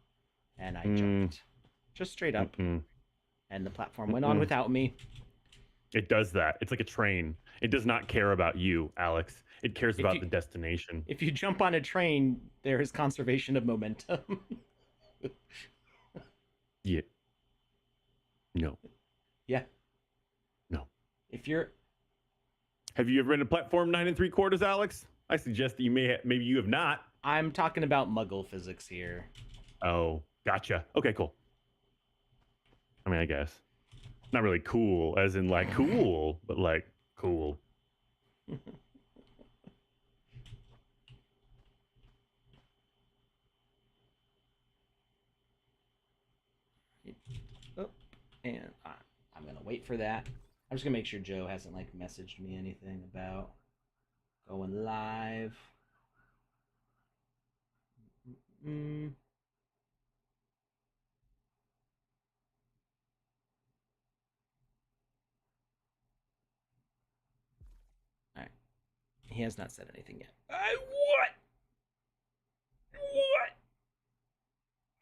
and I jumped just straight up, and the platform went on without me. It does that. It's like a train. It does not care about you, Alex. It cares about the destination. If you jump on a train, there is conservation of momentum. Yeah. No. Yeah. No. Have you ever been to platform 9 3/4, Alex? I suggest that you maybe you have not. I'm talking about Muggle physics here. Oh, gotcha. Okay, cool. I mean, I guess. Not really cool, as in like cool, but like cool. And I'm gonna wait for that. I'm just gonna make sure Joe hasn't like messaged me anything about going live. All right, he has not said anything yet. What?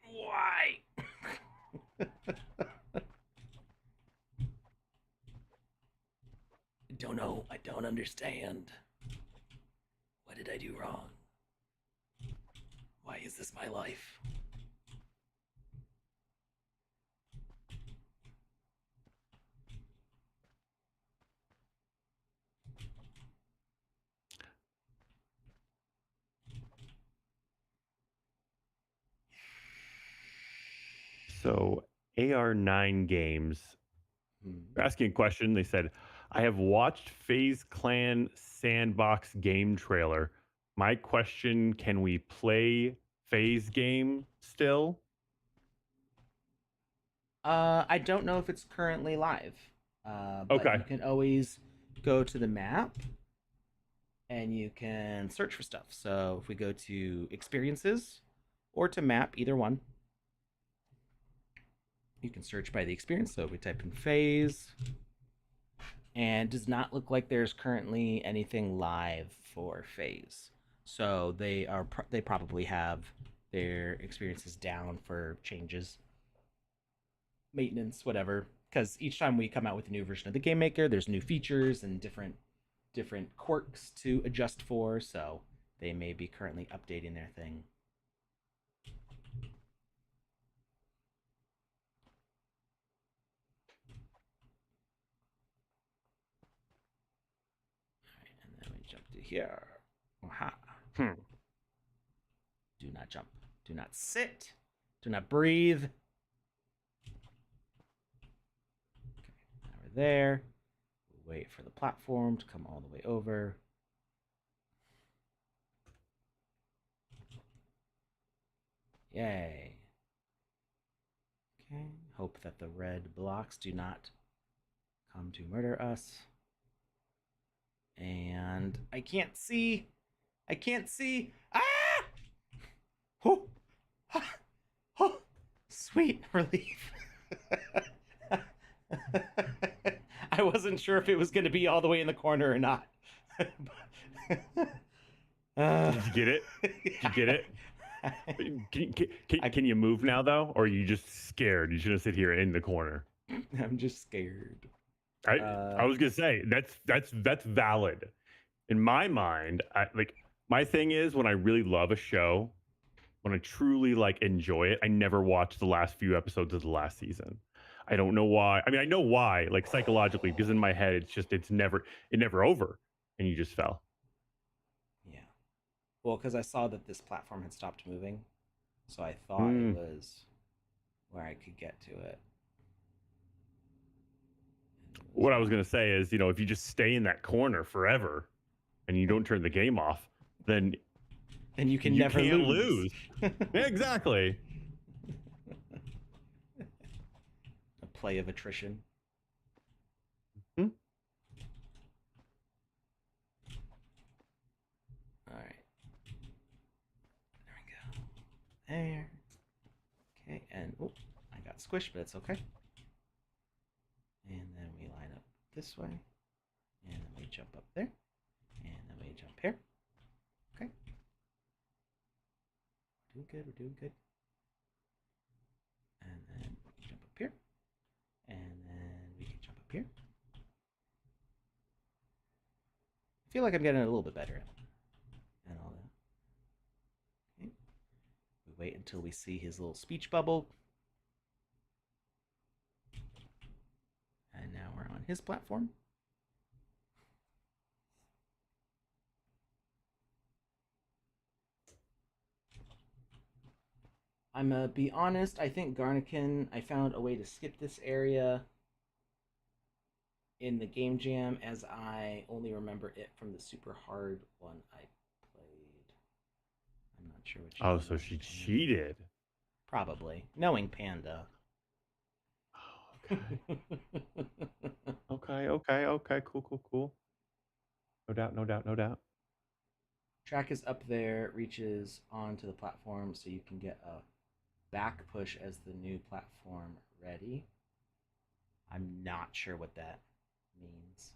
Why? I don't know. I don't understand. What did I do wrong? Why is this my life? So AR9 Games, they're asking a question. They said, I have watched FaZe Clan Sandbox game trailer. My question, can we play FaZe game still? I don't know if it's currently live. But Okay. you can always go to the map and you can search for stuff. So if we go to experiences or to map, either one, you can search by the experience. So if we type in FaZe, and does not look like there's currently anything live for FaZe. So they probably have their experiences down for changes, maintenance, whatever. Because each time we come out with a new version of the Game Maker, there's new features and different quirks to adjust for. So they may be currently updating their thing. And then we jump to here. Aha. Do not jump. Do not sit. Do not breathe. Okay, now we're there. We'll wait for the platform to come all the way over. Yay. Okay, hope that the red blocks do not come to murder us. And I can't see. I can't see. Ah! Oh, oh, sweet relief. I wasn't sure if it was going to be all the way in the corner or not. Did you get it? Did you get it? Can you move now though, or are you just scared? You shouldn't sit here in the corner. I'm just scared. I was gonna say that's valid. In my mind, my thing is when I really love a show, when I truly like enjoy it, I never watch the last few episodes of the last season. I don't know why. I mean, I know why, like psychologically, because in my head it's never over, and you just fell. Yeah. Well, because I saw that this platform had stopped moving, so I thought it was where I could get to it. What I was gonna say is, if you just stay in that corner forever, and you don't turn the game off, then you can never lose. Yeah, exactly. A play of attrition. Hmm? All right. There we go. There. Okay, and oh, I got squished, but it's okay. And then we line up this way, and then we jump up there, and then we jump here. Okay. We're doing good, we're doing good. And then we can jump up here, and then we can jump up here. I feel like I'm getting a little bit better and all that. Okay. We wait until we see his little speech bubble. And now we're on his platform. I'm gonna be honest, I think Garnikin, I found a way to skip this area in the game jam, as I only remember it from the super hard one I played. I'm not sure what you Oh, so she cheated. Probably. Knowing Panda. Okay. Cool. No doubt. Track is up there, reaches onto the platform, so you can get a back push as the new platform ready. I'm not sure what that means.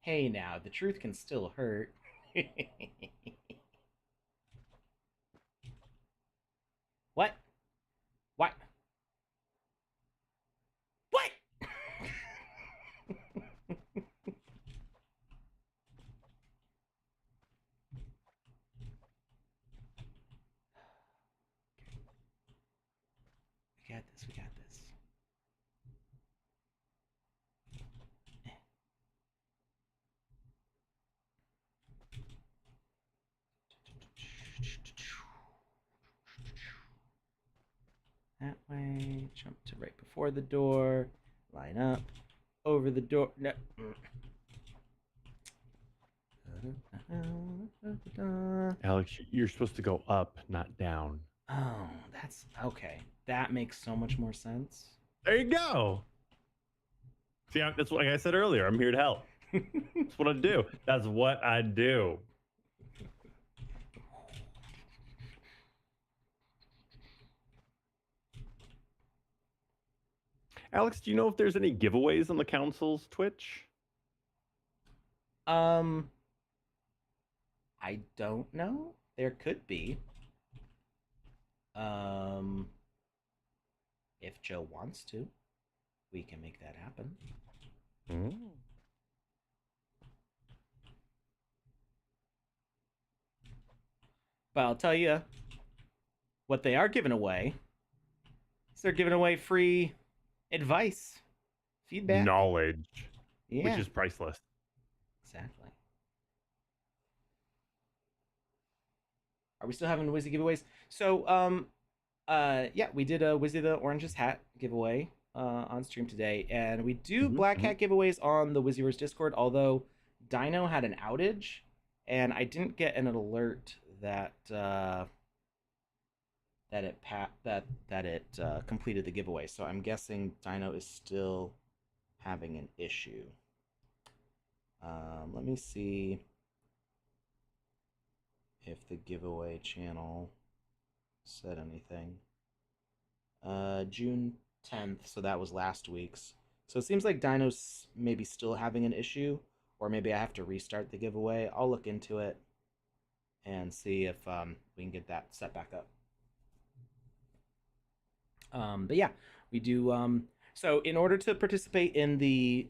Hey now, the truth can still hurt. What? What? What? We got this. That way, jump to right before the door, line up, over the door. No. Alex, you're supposed to go up, not down. Oh, that's okay. That makes so much more sense. There you go. See, that's like I said earlier. I'm here to help. That's what I do. That's what I do. Alex, do you know if there's any giveaways on the council's Twitch? I don't know. There could be. If Joe wants to, we can make that happen. But I'll tell you what they are giving away. Is they're giving away free advice, feedback, knowledge, which is priceless. Exactly. Are we still having Wizzy giveaways? So, yeah, we did a Wizzy the Orange's Hat giveaway on stream today, and we do Black Hat giveaways on the Wizzyverse Discord. Although Dino had an outage, and I didn't get an alert that it completed the giveaway. So I'm guessing Dino is still having an issue. Let me see if the giveaway channel said anything. June 10th, so that was last week's. So it seems like Dino's maybe still having an issue, or maybe I have to restart the giveaway. I'll look into it and see if we can get that set back up. But yeah, we do. So in order to participate in the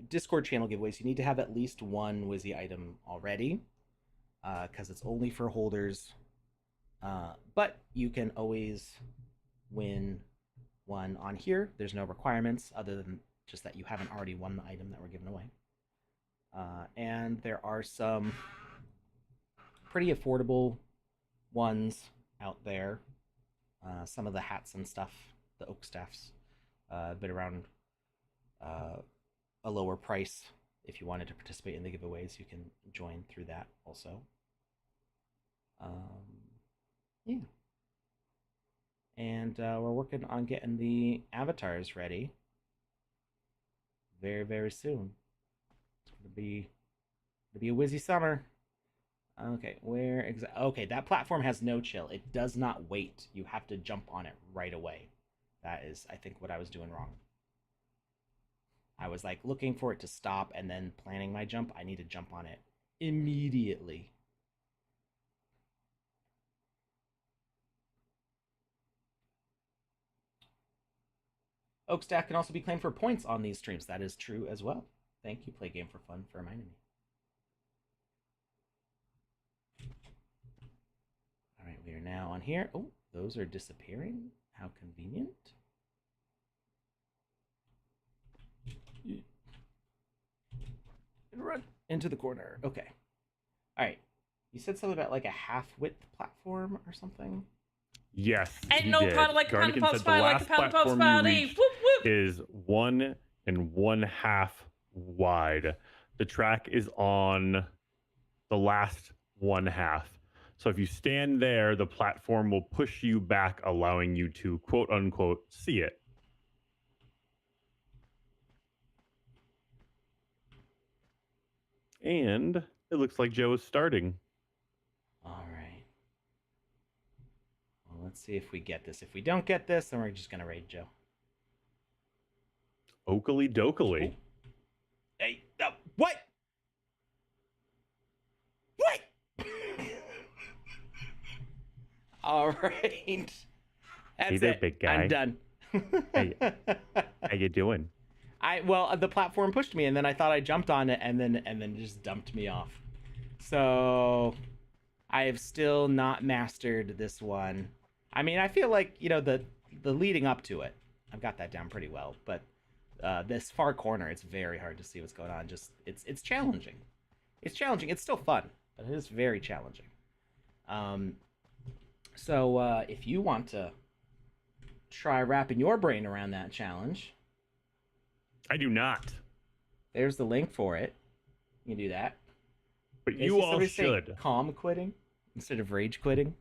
Discord channel giveaways, you need to have at least one Wizzy item already, because it's only for holders. But you can always win one on here. There's no requirements other than just that you haven't already won the item that we're giving away. And there are some pretty affordable ones out there. Some of the hats and stuff, the oak staffs, a bit around a lower price. If you wanted to participate in the giveaways, you can join through that also. Yeah. And we're working on getting the avatars ready very, very soon. It's gonna be a Wizzy summer. Okay, where exactly? Okay, that platform has no chill. It does not wait. You have to jump on it right away. That is, I think, what I was doing wrong. I was like looking for it to stop and then planning my jump. I need to jump on it immediately. Oakstack can also be claimed for points on these streams. That is true as well. Thank you, Play Game for Fun, for reminding me. All right, we are now on here. Oh, those are disappearing. How convenient. And run into the corner. Okay. All right. You said something about like a half-width platform or something? Yes. Ain't no kind of like a PandaPops party, like a PandaPops party. Whoop whoop. Is 1 1/2 wide. The track is on the last 1/2. So if you stand there, the platform will push you back, allowing you to quote unquote see it. And it looks like Joe is starting. All right. Well, let's see if we get this. If we don't get this, then we're just going to raid Joe. Oakley dokley. Oh. Hey, no, what? What? All right. That's Hey there, it. big guy. I'm done. Hey, how you doing? Well, the platform pushed me, and then I thought I jumped on it, and then it just dumped me off. So I have still not mastered this one. I mean, I feel like, you know, the leading up to it, I've got that down pretty well. But this far corner, it's very hard to see what's going on. Just it's challenging. It's challenging. It's still fun, but it is very challenging. So if you want to try wrapping your brain around that challenge, I do not. there's the link for it. You can do that. But you all should. Calm quitting instead of rage quitting.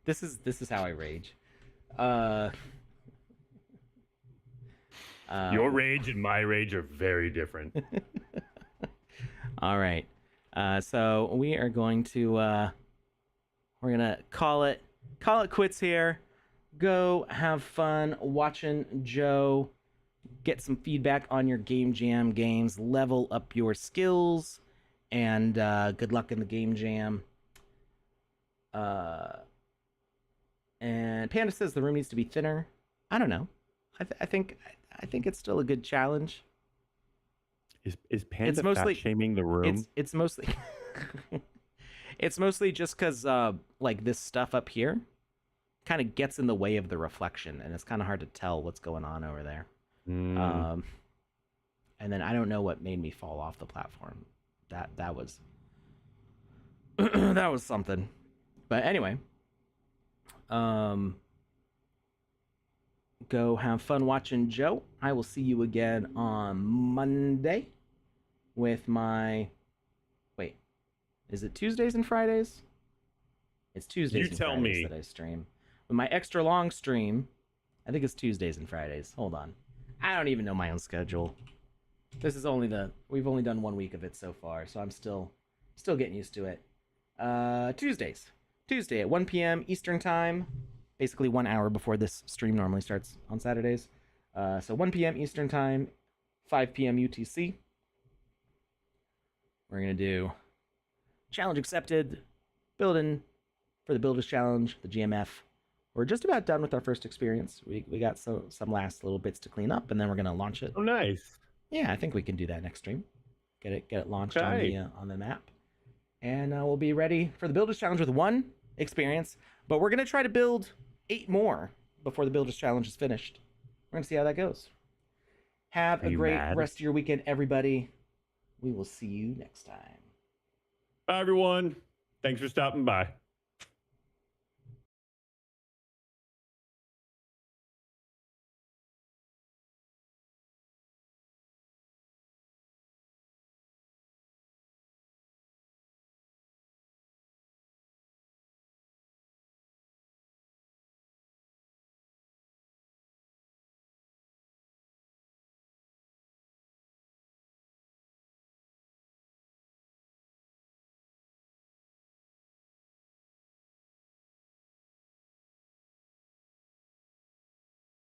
This is how I rage. Your rage and my rage are very different. All right. So we are going to we're gonna call it quits here. Go have fun watching Joe get some feedback on your Game Jam games, level up your skills, and good luck in the Game Jam. And Panda says the room needs to be thinner. I don't know. I think it's still a good challenge. Is Panda fat shaming the room? It's mostly it's mostly just because like this stuff up here kind of gets in the way of the reflection, and it's kind of hard to tell what's going on over there. And then I don't know what made me fall off the platform. That was that was something. But anyway, go have fun watching Joe. I will see you again on Monday with my... Wait, is it Tuesdays and Fridays? It's Tuesdays and Fridays that I stream. With my extra long stream, I think it's Tuesdays and Fridays. Hold on. I don't even know my own schedule. This is we've only done 1 week of it so far, so I'm still getting used to it. Tuesday at 1 p.m. Eastern Time, basically 1 hour before this stream normally starts on Saturdays. So 1 p.m. Eastern Time, 5 p.m. UTC. We're going to do challenge accepted, building for the Builders Challenge, the GMF. We're just about done with our first experience. We got some last little bits to clean up, and then we're going to launch it. Oh, nice. Yeah, I think we can do that next stream. Get it launched on the map. And we'll be ready for the Builders Challenge with 1 experience, but we're going to try to build 8 more before the Builders Challenge is finished. We're going to see how that goes. Have a great rest of your weekend, everybody. We will see you next time. Bye, everyone. Thanks for stopping by.